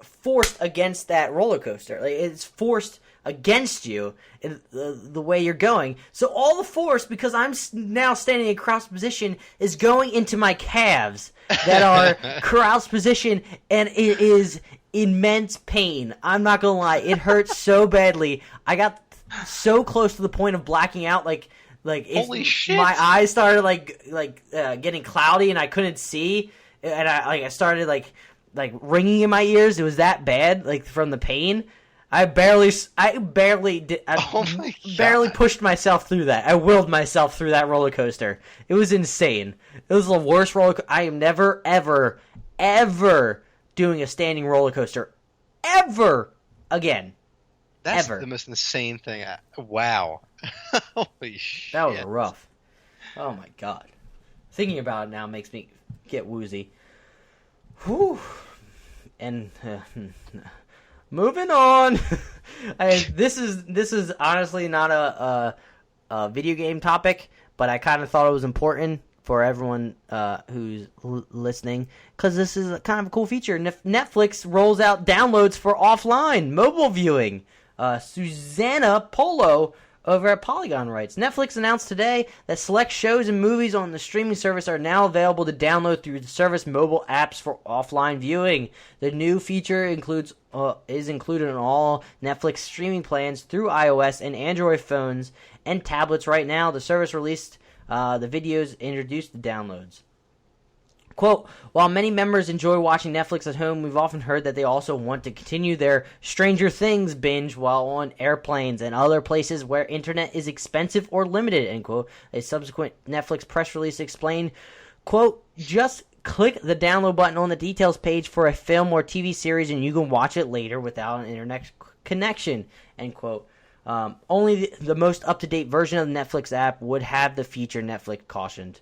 S2: forced against that roller coaster. Like it's forced against you in the way you're going. So all the force, because I'm now standing in crouched position, is going into my calves that are crouched position, and it is immense pain. I'm not gonna lie, it hurts so badly. I got so close to the point of blacking out, like
S3: holy shit.
S2: My eyes started getting cloudy and I couldn't see, and I started like ringing in my ears. It was that bad, like from the pain. I barely pushed myself through that. I willed myself through that roller coaster. It was insane. It was the worst roller coaster. I am never, ever, ever doing a standing roller coaster ever again.
S3: That's
S2: ever.
S3: The most insane thing. Wow. Holy shit.
S2: That was rough. Oh my god. Thinking about it now makes me get woozy. Whew. And moving on. This is honestly not a video game topic, but I kind of thought it was important for everyone who's listening, because this is kind of a cool feature. Netflix rolls out downloads for offline mobile viewing. Susanna Polo over at Polygon writes, Netflix announced today that select shows and movies on the streaming service are now available to download through the service mobile apps for offline viewing. The new feature is included in all Netflix streaming plans through iOS and Android phones and tablets right now. The service released the videos introduced the downloads. Quote, while many members enjoy watching Netflix at home, we've often heard that they also want to continue their Stranger Things binge while on airplanes and other places where internet is expensive or limited, end quote. A subsequent Netflix press release explained, quote, just click the download button on the details page for a film or TV series and you can watch it later without an internet connection, end quote. Only the most up-to-date version of the Netflix app would have the feature, Netflix cautioned.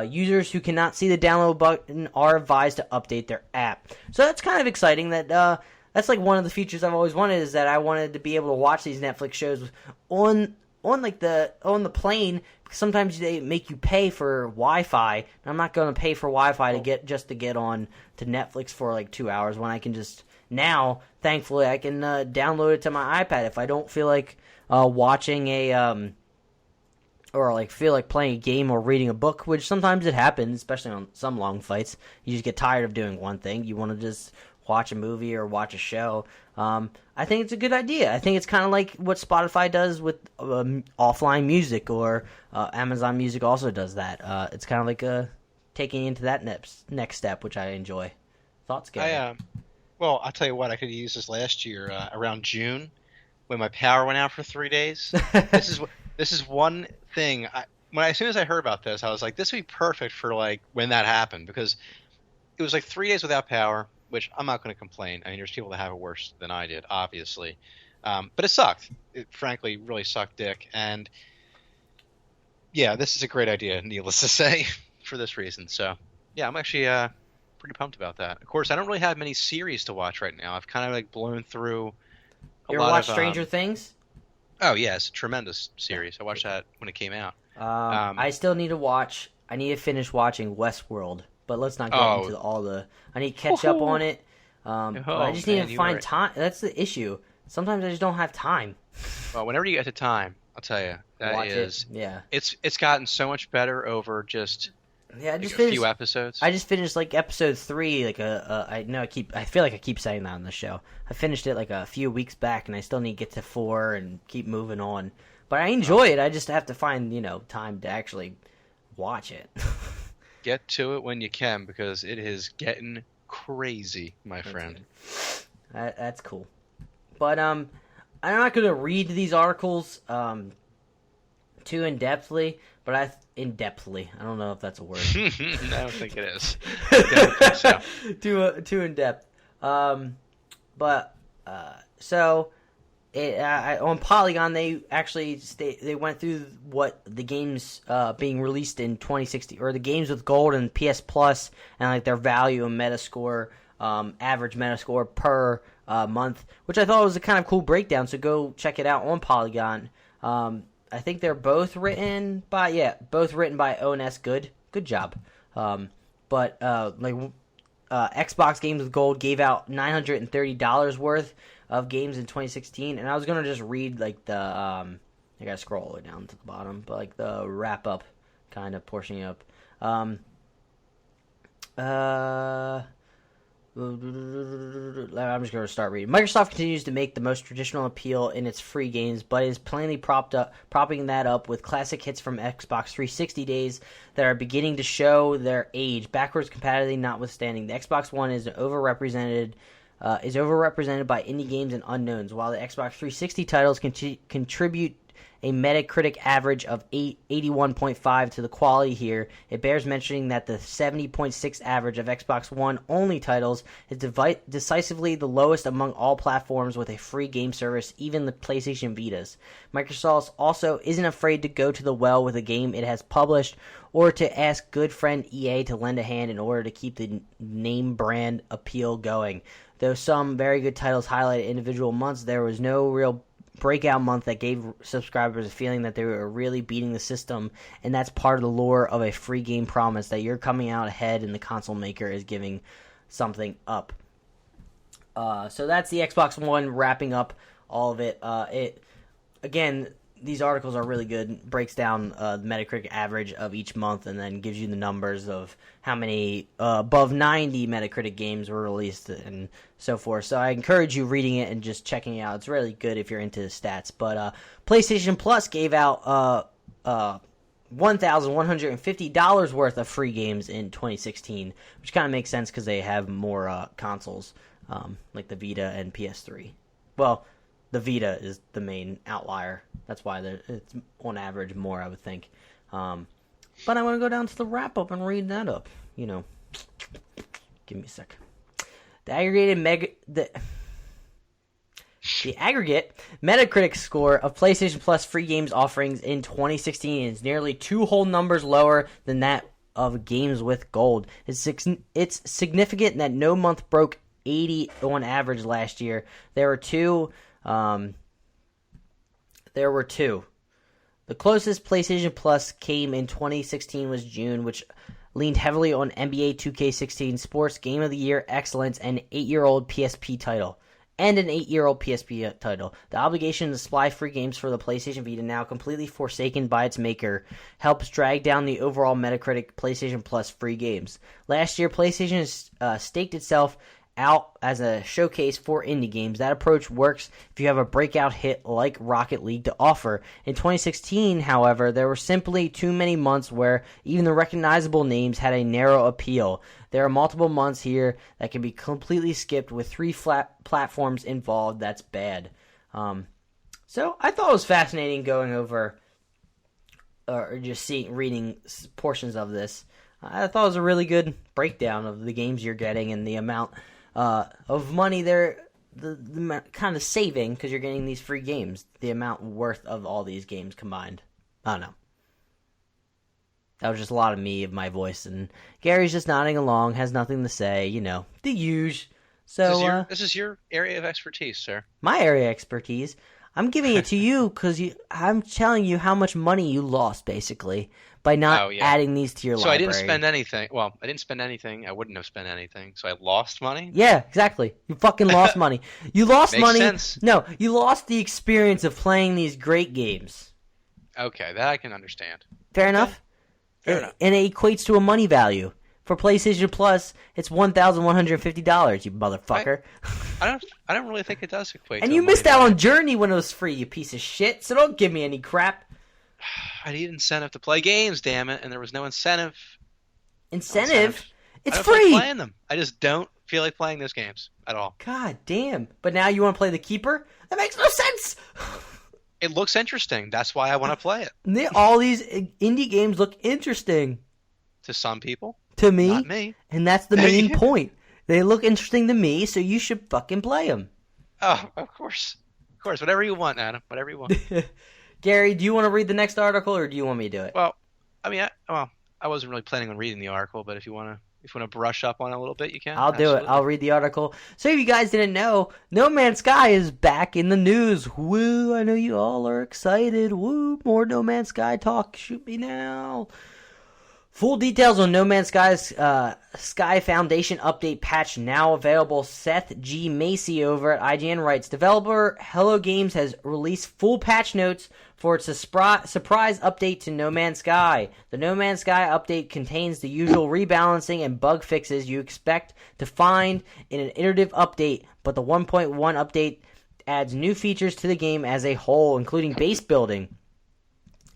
S2: Users who cannot see the download button are advised to update their app. So that's kind of exciting. That's like one of the features I've always wanted, is that I wanted to be able to watch these Netflix shows on the plane. Sometimes they make you pay for Wi-Fi, and I'm not going to pay for Wi-Fi to get on to Netflix for like 2 hours when I can just now. Thankfully, I can download it to my iPad if I don't feel like watching or like feel like playing a game or reading a book, which sometimes it happens, especially on some long flights. You just get tired of doing one thing. You want to just watch a movie or watch a show. I think it's a good idea. I think it's kind of like what Spotify does with offline music, or Amazon Music also does that. It's kind of like taking into that next step, which I enjoy. Thoughts, Gary?
S3: Well, I'll tell you what, I could use this last year around June when my power went out for 3 days. This is one thing. As soon as I heard about this, I was like, this would be perfect for like when that happened, because it was like 3 days without power, which I'm not going to complain. I mean, there's people that have it worse than I did, obviously. But it sucked. It frankly really sucked dick. And yeah, this is a great idea, needless to say, for this reason. So yeah, I'm actually pretty pumped about that. Of course, I don't really have many series to watch right now. I've kind of like blown through
S2: You ever watch Stranger Things?
S3: Oh yeah, it's a tremendous series. I watched that when it came out.
S2: I still need to watch. I need to finish watching Westworld, but let's not get into all the. I need to catch up on it. But I just need to find time. That's the issue. sometimes I just don't have time.
S3: Well, whenever you get the time, I'll tell you,
S2: Watch it. Yeah.
S3: It's gotten so much better over just
S2: Yeah,
S3: a few episodes.
S2: I just finished like episode 3. Like I feel like I keep saying that on the show. I finished it like a few weeks back, and I still need to get to 4 and keep moving on. But I enjoy it. I just have to find time to actually watch it.
S3: Get to it when you can, because it is getting crazy, my friend.
S2: That's cool. But I'm not going to read these articles too in-depthly, but I don't know if that's a word.
S3: I don't think it is. I don't think so.
S2: Too in-depth. So on Polygon, they actually they went through what the games being released in 2016, or the games with gold and PS Plus, and like their value and Metascore, average Metascore per month, which I thought was a kind of cool breakdown. So go check it out on Polygon. I think they're both written by ONS. Good job. Xbox Games with Gold gave out $930 worth of games in 2016, and I was gonna just read like the I gotta scroll all the way down to the bottom, but like the wrap up kind of portioning up. I'm just going to start reading. Microsoft continues to make the most traditional appeal in its free games, but is plainly propping that up with classic hits from Xbox 360 days that are beginning to show their age, backwards compatibility notwithstanding. The Xbox One is overrepresented by indie games and unknowns, while the Xbox 360 titles contribute a Metacritic average of 81.5 to the quality here. It bears mentioning that the 70.6 average of Xbox One only titles is decisively the lowest among all platforms with a free game service, even the PlayStation Vitas. Microsoft also isn't afraid to go to the well with a game it has published, or to ask good friend EA to lend a hand in order to keep the name brand appeal going. Though some very good titles highlighted individual months, there was no real breakout month that gave subscribers a feeling that they were really beating the system, and that's part of the lure of a free game promise, that you're coming out ahead and the console maker is giving something up. So that's the Xbox One, wrapping up all of it. Again, these articles are really good. Breaks down the Metacritic average of each month, and then gives you the numbers of how many above 90 Metacritic games were released and so forth. So I encourage you reading it and just checking it out. It's really good if you're into the stats. But PlayStation Plus gave out $1,150 worth of free games in 2016, which kind of makes sense because they have more consoles, like the Vita and PS3. Well, the Vita is the main outlier. That's why it's on average more, I would think. But I want to go down to the wrap-up and read that up. Give me a sec. The aggregate Metacritic score of PlayStation Plus free games offerings in 2016 is nearly 2 whole numbers lower than that of games with gold. It's significant that no month broke 80 on average last year. There were two. The closest PlayStation Plus came in 2016 was June, which leaned heavily on NBA 2K16 Sports Game of the Year Excellence and an 8-year-old PSP title. The obligation to supply free games for the PlayStation Vita, now completely forsaken by its maker, helps drag down the overall Metacritic PlayStation Plus free games. Last year, PlayStation staked itself out as a showcase for indie games. That approach works if you have a breakout hit like Rocket League to offer. In 2016, however, there were simply too many months where even the recognizable names had a narrow appeal. There are multiple months here that can be completely skipped with 3 platforms involved. That's bad. So I thought it was fascinating going over or just reading portions of this. I thought it was a really good breakdown of the games you're getting and the amount of money they're the kind of saving, because you're getting these free games, the amount worth of all these games combined. I don't know. That was just a lot of me, of my voice, and Gary's just nodding along, has nothing to say, the huge. So
S3: this is your area of expertise, sir.
S2: My area of expertise. I'm giving it to you because I'm telling you how much money you lost, basically, by not adding these to your library.
S3: So I didn't spend anything. Well, I didn't spend anything. I wouldn't have spent anything. So I lost money?
S2: Yeah, exactly. You fucking lost money. You lost money.
S3: Makes sense.
S2: No, you lost the experience of playing these great games.
S3: Okay, that I can understand.
S2: Fair enough?
S3: Fair enough.
S2: And it equates to a money value. For PlayStation Plus, it's $1,150, you motherfucker.
S3: I don't really think it does equate.
S2: And
S3: to
S2: you
S3: money
S2: missed out
S3: value.
S2: on Journey when it was free, you piece of shit. So don't give me any crap.
S3: I need incentive to play games, damn it, and there was no incentive.
S2: Incentive? It's
S3: I don't feel
S2: free.
S3: like playing them. I just don't feel like playing those games at all.
S2: God damn. But now you want to play The Keeper? That makes no sense.
S3: It looks interesting. That's why I want to play it.
S2: All these indie games look interesting.
S3: To some people.
S2: To me.
S3: Not me.
S2: And that's the main point. They look interesting to me, so you should fucking play them.
S3: Oh, of course. Of course. Whatever you want, Adam. Whatever you want.
S2: Gary, do you want to read the next article, or do you want me to do it?
S3: Well, I mean, I wasn't really planning on reading the article, but if you want to brush up on it a little bit, you can.
S2: I'll do it. I'll read the article. So if you guys didn't know, No Man's Sky is back in the news. Woo, I know you all are excited. Woo, more No Man's Sky talk. Shoot me now. Full details on No Man's Sky's Sky Foundation update patch now available. Seth G. Macy over at IGN writes, developer Hello Games has released full patch notes for its surprise update to No Man's Sky. The No Man's Sky update contains the usual rebalancing and bug fixes you expect to find in an iterative update, but the 1.1 update adds new features to the game as a whole, including base building.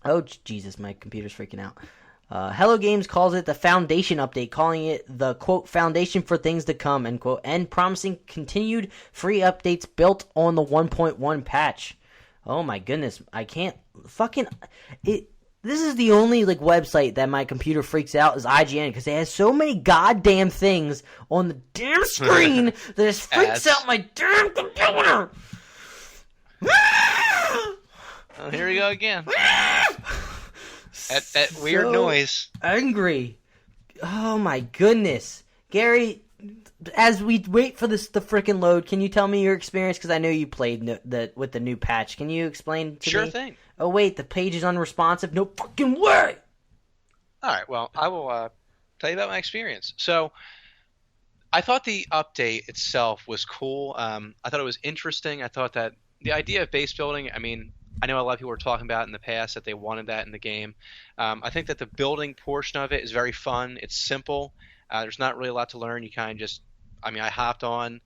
S2: Oh, Jesus, my computer's freaking out. Hello Games calls it the Foundation Update, calling it the, quote, foundation for things to come, end quote, and promising continued free updates built on the 1.1 patch. Oh my goodness, I can't fucking... This is the only website that my computer freaks out is IGN, because it has so many goddamn things on the damn screen that just freaks out my damn computer!
S3: Oh, here we go again. That weird noise.
S2: Angry. Oh my goodness. Gary, as we wait for the frickin' load, can you tell me your experience? Because I know you played with the new patch. Can you explain to me?
S3: Sure thing.
S2: Oh wait, the page is unresponsive? No fucking way!
S3: Alright, well, I will tell you about my experience. So, I thought the update itself was cool. I thought it was interesting. I thought that the idea of base building, I mean... I know a lot of people were talking about in the past that they wanted that in the game. I think that the building portion of it is very fun. It's simple. There's not really a lot to learn. You kind of just, I mean, I hopped on,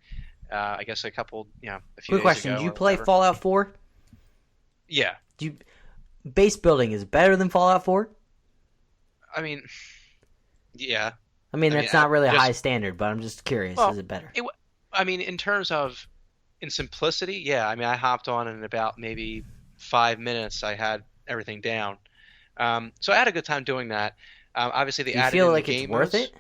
S3: I guess a few
S2: Quick
S3: days
S2: question.
S3: ago.
S2: Do you play Fallout 4?
S3: Yeah.
S2: Base building is better than Fallout 4?
S3: I mean, yeah.
S2: I mean, that's not really a high standard, but I'm just curious. Is it better?
S3: In terms of, in simplicity, yeah. I mean, I hopped on in about maybe 5 minutes. I had everything down. So I had a good time doing that. Obviously, they added in the game.
S2: Do you feel like it's worth it?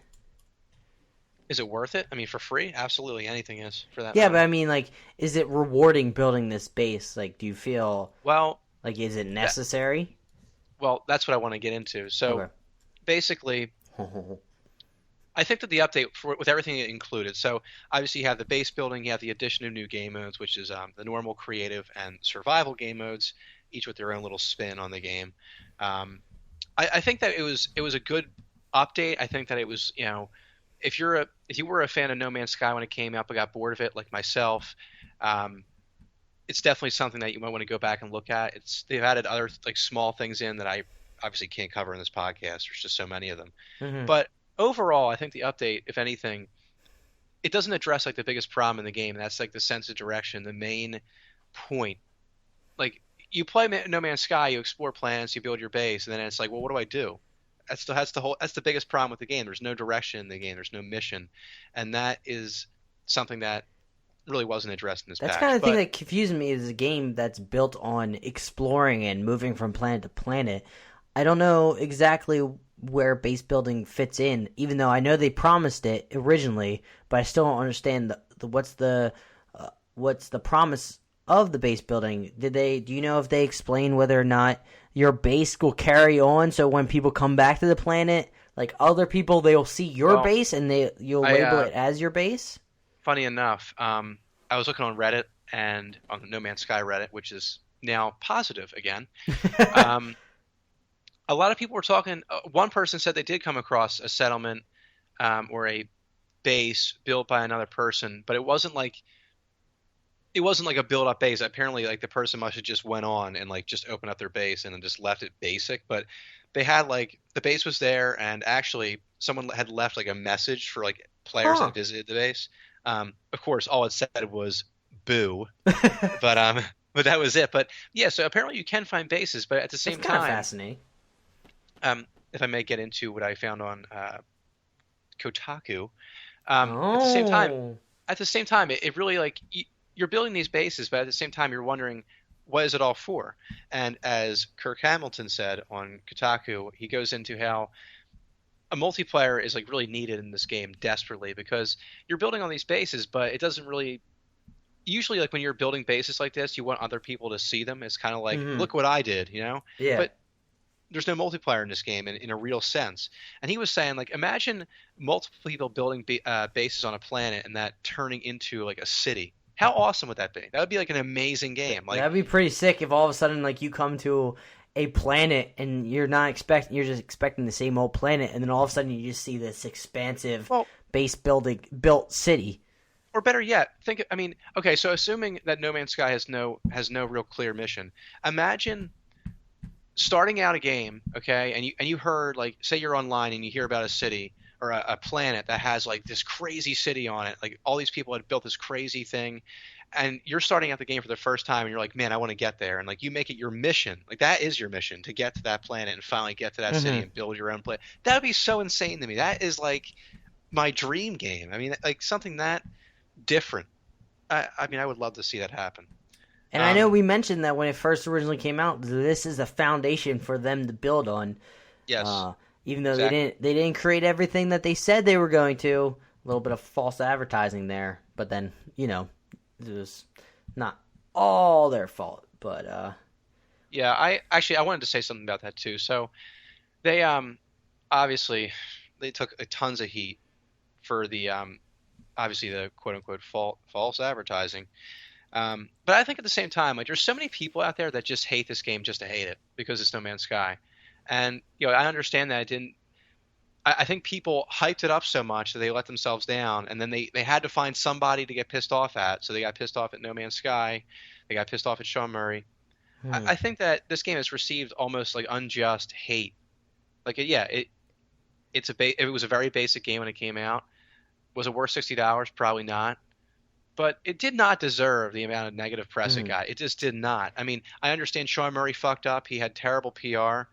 S3: Is it worth it? I mean, for free? Absolutely, anything is for that.
S2: Yeah, but I mean, is it rewarding building this base? Do you feel is it necessary?
S3: Well, that's what I want to get into. So, basically, I think that the update with everything included. So, obviously, you have the base building, you have the addition of new game modes, which is the normal, creative, and survival game modes, each with their own little spin on the game. I think that it was a good update. I think that it was, if you were a fan of No Man's Sky when it came out but got bored of it, like myself, it's definitely something that you might want to go back and look at. They've added other small things in that I obviously can't cover in this podcast. There's just so many of them. Mm-hmm. But overall, I think the update, if anything, it doesn't address the biggest problem in the game. And that's the sense of direction, the main point. You play No Man's Sky, you explore planets, you build your base, and then it's well, what do I do? That's the biggest problem with the game. There's no direction in the game. There's no mission, and that is something that really wasn't addressed in this patch.
S2: That's kind of the thing that confuses me is a game that's built on exploring and moving from planet to planet. I don't know exactly where base building fits in, even though I know they promised it originally, but I still don't understand what's the promise of the base building. Do you know if they explain whether or not your base will carry on, so when people come back to the planet, other people, they'll see your base and you'll label it as your base?
S3: Funny enough, I I was looking on Reddit and on No Man's Sky Reddit, which is now positive again. Um, a lot of people were talking. One person said they did come across a settlement or a base built by another person, but it wasn't like a build up base. Apparently, like the person must have just went on and like just opened up their base and then just left it basic. But they had like the base was there, and actually someone had left like a message for like players that visited the base. Of course, all it said was "boo," but but that was it. But yeah, so apparently you can find bases, but at the same
S2: That's kind of
S3: time,
S2: fascinating.
S3: if I may get into what I found on Kotaku,
S2: Oh.
S3: at the same time, it really like you're building these bases, but at the same time, you're wondering what is it all for? And as Kirk Hamilton said on Kotaku, he goes into how a multiplayer is like really needed in this game desperately because you're building on these bases, but it doesn't really. Usually, like when you're building bases like this, you want other people to see them. It's kind of like, look what I did, you know?
S2: Yeah.
S3: But there's no multiplayer in this game in a real sense. And he was saying, like, imagine multiple people building bases on a planet and that turning into like a city. How awesome would that be? That would be like an amazing game. Like
S2: That'd be pretty sick if all of a sudden like you come to a planet and you're just expecting the same old planet, and then all of a sudden you just see this expansive built city.
S3: Or better yet, okay, so assuming that No Man's Sky has no real clear mission, imagine starting out a game, okay, and you heard like say you're online and you hear about a city or a planet that has like this crazy city on it, like all these people had built this crazy thing, and you're starting out the game for the first time and you're like, man, I want to get there, and like you make it your mission, like that is your mission to get to that planet and finally get to that city and build your own planet. That would be so insane to me. That is like my dream game. I mean, like something that different. I mean, I would love to see that happen.
S2: And I know we mentioned that when it first originally came out, this is a foundation for them to build on.
S3: Yes.
S2: Even though they didn't create everything that they said they were going to. A little bit of false advertising there, but then it was not all their fault. But
S3: yeah, I wanted to say something about that too. So they obviously they took tons of heat for the obviously the quote unquote false advertising. But I think at the same time, like there's so many people out there that just hate this game just to hate it because it's No Man's Sky. And I understand that I think people hyped it up so much that they let themselves down, and then they had to find somebody to get pissed off at. So they got pissed off at No Man's Sky. They got pissed off at Sean Murray. I think that this game has received almost like unjust hate. Like it was a very basic game when it came out. Was it worth $60? Probably not. But it did not deserve the amount of negative press it got. It just did not. I mean, I understand Sean Murray fucked up. He had terrible PR.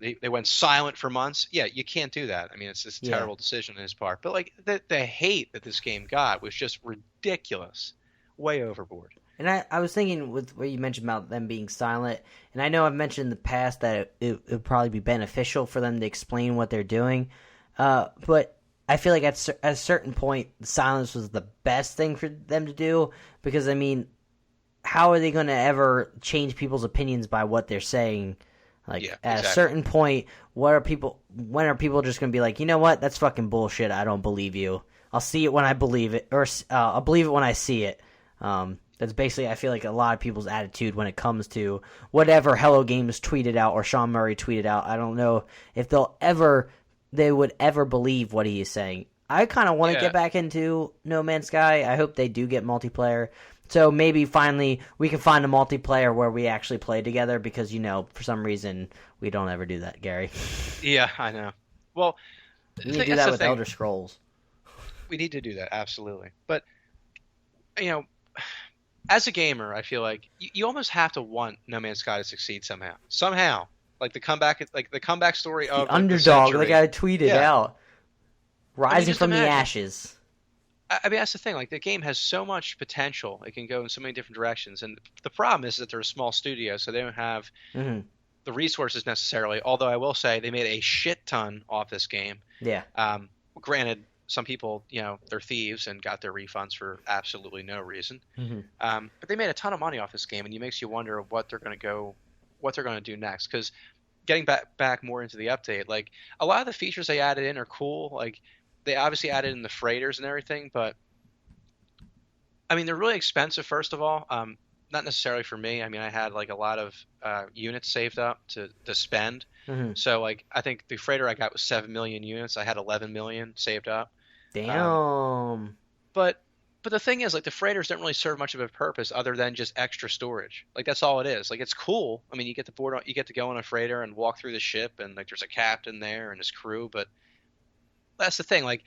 S3: They went silent for months. Yeah, you can't do that. I mean, it's just a terrible decision on his part. But like the hate that this game got was just ridiculous, way overboard.
S2: And I was thinking with what you mentioned about them being silent, and I know I've mentioned in the past that it would probably be beneficial for them to explain what they're doing, but I feel like at a certain point, silence was the best thing for them to do because, I mean, how are they going to ever change people's opinions by what they're saying? Like, at a certain point, when are people just going to be like, you know what, that's fucking bullshit, I don't believe you. I'll see it when I believe it, or I'll believe it when I see it. That's basically, I feel like, a lot of people's attitude when it comes to whatever Hello Games tweeted out or Sean Murray tweeted out. I don't know if they would ever believe what he is saying. I kind of want to get back into No Man's Sky. I hope they do get multiplayer. So maybe finally we can find a multiplayer where we actually play together because, for some reason we don't ever do that, Gary.
S3: Yeah, I know. Well,
S2: we need to do that with Elder Scrolls.
S3: We need to do that, absolutely. But, as a gamer, I feel like you almost have to want No Man's Sky to succeed somehow. Somehow. Like the comeback story of
S2: the underdog. Like I tweeted out, rising from the ashes.
S3: I mean, that's the thing. Like the game has so much potential; it can go in so many different directions. And the problem is that they're a small studio, so they don't have the resources necessarily. Although I will say they made a shit ton off this game. Yeah. Granted, some people, they're thieves and got their refunds for absolutely no reason. But they made a ton of money off this game, and it makes you wonder what they're going to do next. Because getting back more into the update, like a lot of the features they added in are cool. Like they obviously added in the freighters and everything, but I mean, they're really expensive. First of all, not necessarily for me. I mean, I had like a lot of units saved up to spend.
S2: Hmm.
S3: So like, I think the freighter I got was 7 million units. I had 11 million saved up. Um,
S2: Damn.
S3: but but the thing is, like, the freighters don't really serve much of a purpose other than just extra storage. Like, that's all it is. Like, it's cool. I mean, you get to go on a freighter and walk through the ship, and like, there's a captain there and his crew. But that's the thing. Like,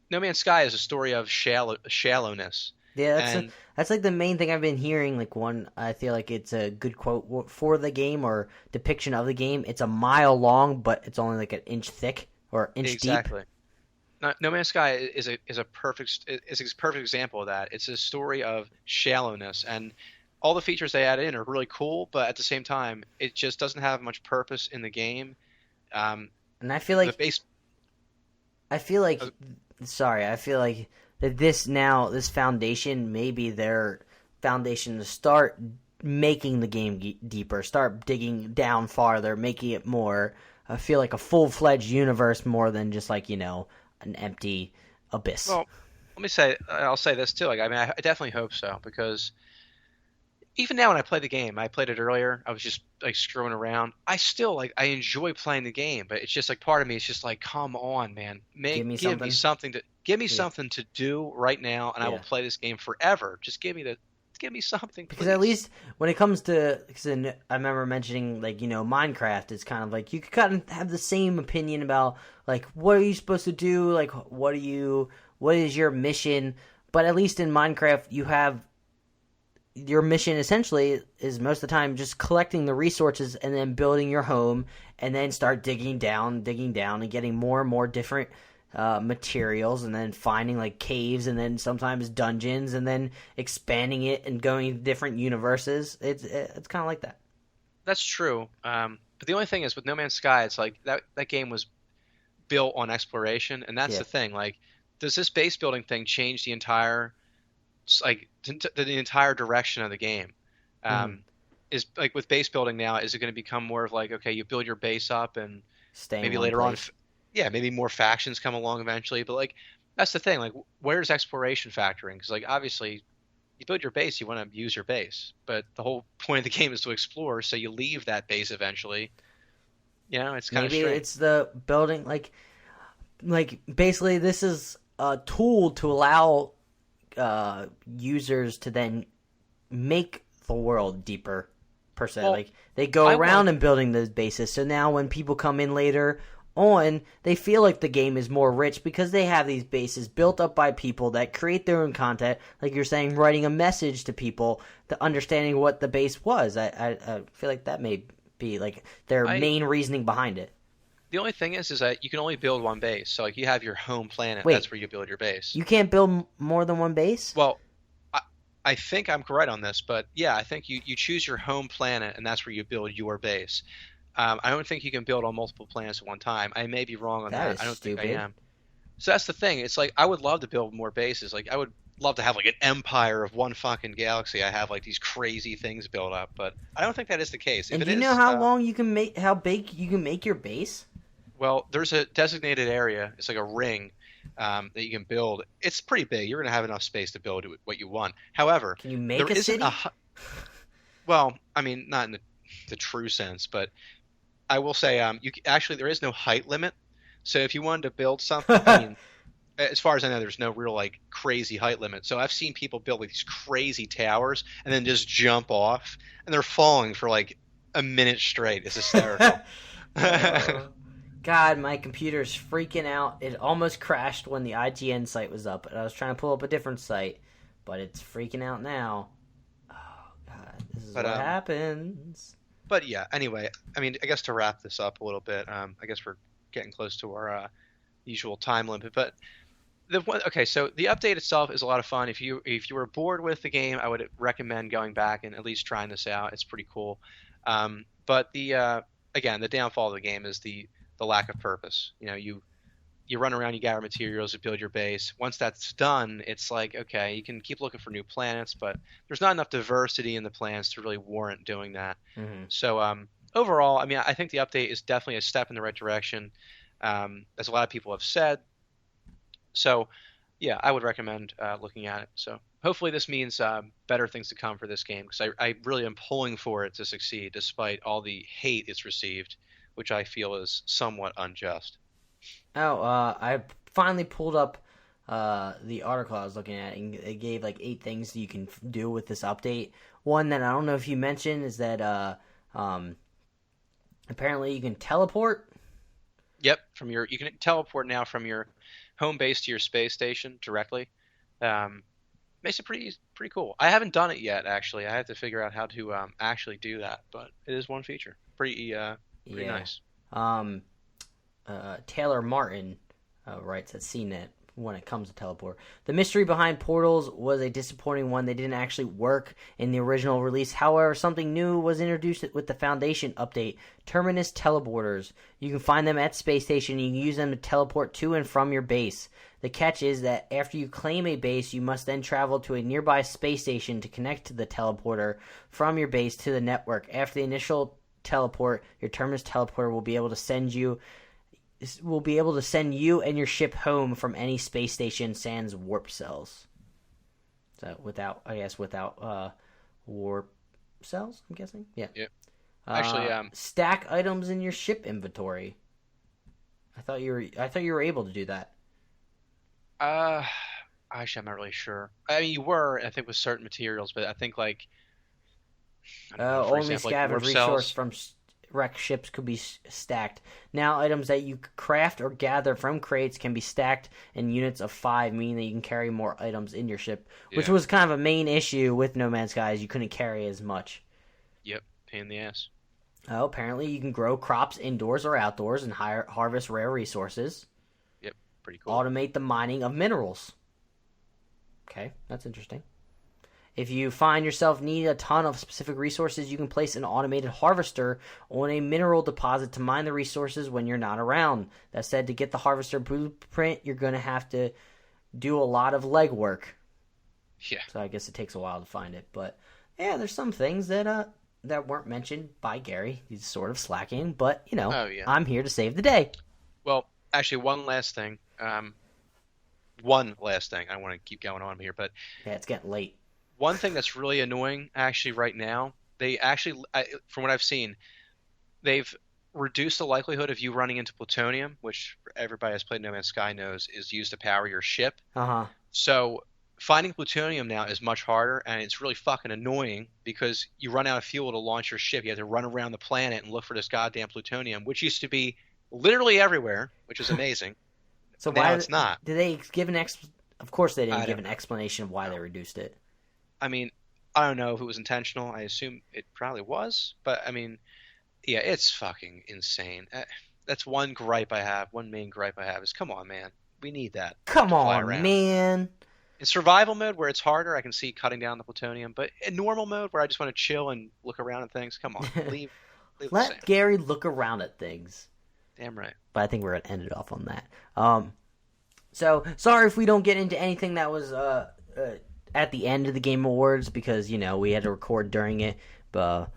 S3: No Man's Sky is a story of shallowness,
S2: Yeah,
S3: and
S2: that's like the main thing I've been hearing. Like I feel like it's a good quote for the game or depiction of the game. It's a mile long, but it's only like an inch thick or inch deep.
S3: exactly. No Man's Sky is a perfect example of that. It's a story of shallowness, and all the features they add in are really cool, but at the same time, it just doesn't have much purpose in the game. Um,
S2: And I feel
S3: the
S2: like
S3: base,
S2: I feel like
S3: uh,
S2: sorry, I feel like that this foundation may be their foundation to start making the game deeper, start digging down farther, making it more. I feel like a full-fledged universe more than just like an empty abyss.
S3: well, I'll say this too. Like, I mean, I definitely hope so because even now when I play the game, I played it earlier. I was just like screwing around. I still I enjoy playing the game, but it's just like part of me is just like, come on, man,
S2: Give me
S3: give me
S2: something. Yeah,
S3: something to do right now, and I will
S2: yeah.
S3: play this game forever. Just give me something,
S2: Because at
S3: please.
S2: least when it comes to, because I remember mentioning like Minecraft is kind of like you could kind of have the same opinion about like what are you supposed to do, like what is your mission, but at least in Minecraft you have your mission essentially is most of the time just collecting the resources and then building your home and then start digging down and getting more and more different materials and then finding like caves and then sometimes dungeons and then expanding it and going to different universes. It's kind of like that.
S3: That's true. But the only thing is with No Man's Sky, it's like that game was built on exploration, and that's
S2: Yeah.
S3: the thing. Like, does this base building thing change the entire the entire direction of the game?
S2: Mhm.
S3: Is like with base building now, is it going to become more of like, okay, you build your base up and
S2: Stay in
S3: maybe
S2: one
S3: later on,
S2: place.
S3: yeah, maybe more factions come along eventually. But like, that's the thing. Like, where's exploration factoring? Because like, obviously, you build your base, you want to use your base, but the whole point of the game is to explore. So you leave that base eventually. You know, it's kind of
S2: Maybe
S3: strange.
S2: it's the building like basically this is a tool to allow users to then make the world deeper per se.
S3: Well,
S2: Like they go
S3: I
S2: around
S3: want
S2: and building those bases. So now when people come in later on, they feel like the game is more rich because they have these bases built up by people that create their own content. Like you're saying, writing a message to people, to understanding what the base was. I feel like that may be like their
S3: I
S2: main reasoning behind it.
S3: The only thing is that you can only build one base. So like, you have your home planet.
S2: Wait,
S3: That's where you build your base.
S2: you can't build more than one base?
S3: Well, I, I think I'm correct on this, but yeah, I think you choose your home planet, and that's where you build your base. I don't think you can build on multiple planets at one time. I may be wrong on
S2: That
S3: that.
S2: is
S3: I don't think I
S2: stupid.
S3: am. So that's the thing. It's like I would love to build more bases. Like, I would love to have like an empire of one fucking galaxy. I have like these crazy things built up, but I don't think that is the case. If
S2: And
S3: it
S2: do you know
S3: is,
S2: how big you can make your base?
S3: well, there's a designated area. It's like a ring that you can build. It's pretty big. You're going to have enough space to build what you want. However,
S2: Can you make
S3: there
S2: a
S3: isn't
S2: city?
S3: well, I mean, not in the true sense, but I will say, actually there is no height limit. So if you wanted to build something, I mean, as far as I know, there's no real like crazy height limit. So I've seen people build like these crazy towers and then just jump off, and they're falling for like a minute straight. It's hysterical.
S2: Oh, God, my computer's freaking out. It almost crashed when the IGN site was up, and I was trying to pull up a different site, but it's freaking out now. Oh, God, this is
S3: But
S2: what happens.
S3: But yeah, anyway, I mean, I guess to wrap this up a little bit, I guess we're getting close to our usual time limit. But okay, so the update itself is a lot of fun. If you were bored with the game, I would recommend going back and at least trying this out. It's pretty cool. But again, the downfall of the game is the lack of purpose. You know, you run around, you gather materials, you build your base. Once that's done, it's like, okay, you can keep looking for new planets, but there's not enough diversity in the planets to really warrant doing that.
S2: Hmm.
S3: So overall, I mean, I think the update is definitely a step in the right direction, as a lot of people have said. So yeah, I would recommend looking at it. So hopefully this means better things to come for this game, because I really am pulling for it to succeed despite all the hate it's received, which I feel is somewhat unjust.
S2: I finally pulled up the article I was looking at, and it gave like 8 things you can do with this update. One that I don't know if you mentioned is that apparently you can teleport.
S3: Yep, you can teleport now from your home base to your space station directly. Makes it pretty cool. I haven't done it yet, actually. I have to figure out how to actually do that, but it is one feature. Pretty nice.
S2: Taylor Martin writes at CNET when it comes to teleport. The mystery behind portals was a disappointing one. They didn't actually work in the original release. However, something new was introduced with the Foundation update. Terminus teleporters. You can find them at Space Station. You can use them to teleport to and from your base. The catch is that after you claim a base, you must then travel to a nearby space station to connect to the teleporter from your base to the network. After the initial teleport, your Terminus teleporter will be able to send you and your ship home from any space station sans warp cells. So without warp cells, I'm guessing. Yeah.
S3: Yep. Actually,
S2: stack items in your ship inventory. I thought you were able to do that.
S3: Actually, I'm not really sure. I mean, you were, I think, with certain materials, but I think like
S2: only
S3: example,
S2: scavenged
S3: like
S2: resource from wrecked ships could be stacked. Now, items that you craft or gather from crates can be stacked in units of 5, meaning that you can carry more items in your ship, which was kind of a main issue with No Man's Sky, is you couldn't carry as much.
S3: Yep, pain in the ass.
S2: Oh, apparently you can grow crops indoors or outdoors and harvest rare resources.
S3: Yep, pretty cool.
S2: Automate the mining of minerals. Okay, that's interesting. If you find yourself needing a ton of specific resources, you can place an automated harvester on a mineral deposit to mine the resources when you're not around. That said, to get the harvester blueprint, you're going to have to do a lot of legwork.
S3: Yeah.
S2: So I guess it takes a while to find it. But yeah, there's some things that weren't mentioned by Gary. He's sort of slacking, but I'm here to save the day.
S3: Well, actually, one last thing. I don't want to keep going on here, but
S2: yeah, it's getting late.
S3: One thing that's really annoying, actually, right now, from what I've seen, they've reduced the likelihood of you running into plutonium, which everybody that's played No Man's Sky knows is used to power your ship.
S2: Uh-huh.
S3: So finding plutonium now is much harder, and it's really fucking annoying because you run out of fuel to launch your ship. You have to run around the planet and look for this goddamn plutonium, which used to be literally everywhere, which is amazing.
S2: So
S3: now it's not.
S2: Did they give Of course they didn't give an explanation of why they reduced it.
S3: I mean, I don't know if it was intentional. I assume it probably was. But, I mean, yeah, it's fucking insane. That's one main gripe I have is, come on, man. We need that.
S2: Come on, man.
S3: In survival mode, where it's harder, I can see cutting down the plutonium. But in normal mode, where I just want to chill and look around at things, come on. Leave
S2: Let Gary look around at things.
S3: Damn right.
S2: But I think we're going to end it off on that. So, sorry if we don't get into anything that was at the end of the Game Awards, because, we had to record during it. But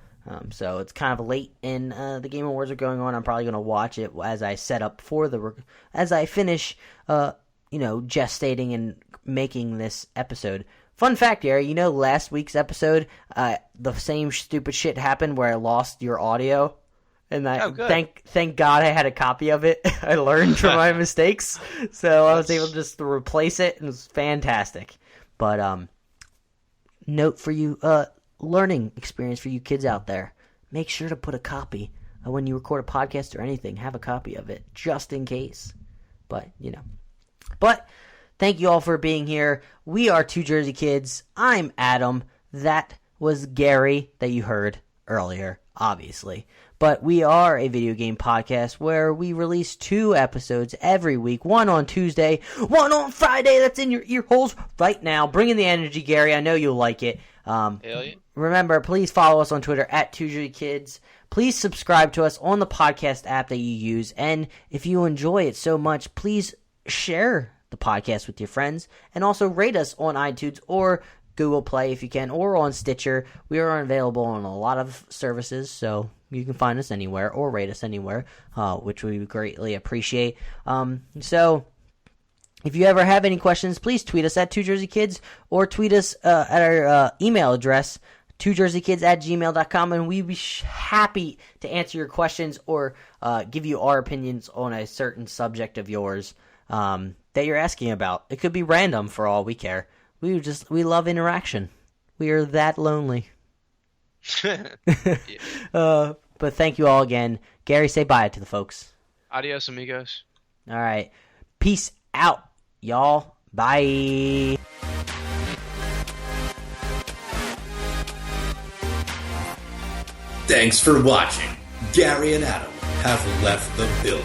S2: so it's kind of late, and the Game Awards are going on. I'm probably going to watch it as I set up for as I finish, gestating and making this episode. Fun fact, Gary, last week's episode, the same stupid shit happened where I lost your audio. And thank God I had a copy of it. I learned from my mistakes, so I was able just to replace it, and it was fantastic. But note for you, learning experience for you kids out there: make sure to put a copy when you record a podcast or anything. Have a copy of it just in case. But thank you all for being here. We are Two Jersey Kids. I'm Adam. That was Gary that you heard earlier, obviously. But we are a video game podcast where we release 2 episodes every week. One on Tuesday, one on Friday. That's in your ear holes right now. Bring in the energy, Gary. I know you'll like it.
S3: Hell yeah.
S2: Remember, please follow us on Twitter at 2JKids. Please subscribe to us on the podcast app that you use. And if you enjoy it so much, please share the podcast with your friends. And also rate us on iTunes or Google Play if you can, or on Stitcher. We are available on a lot of services, so you can find us anywhere or rate us anywhere, which we greatly appreciate. So If you ever have any questions, please tweet us at 2JerseyKids or tweet us at our email address, 2jerseykids@gmail.com, and we'd be happy to answer your questions or give you our opinions on a certain subject of yours that you're asking about. It could be random for all we care. We love interaction. We are that lonely. But thank you all again. Gary, say bye to the folks.
S3: Adios, amigos.
S2: All right. Peace out, y'all. Bye.
S1: Thanks for watching. Gary and Adam have left the building.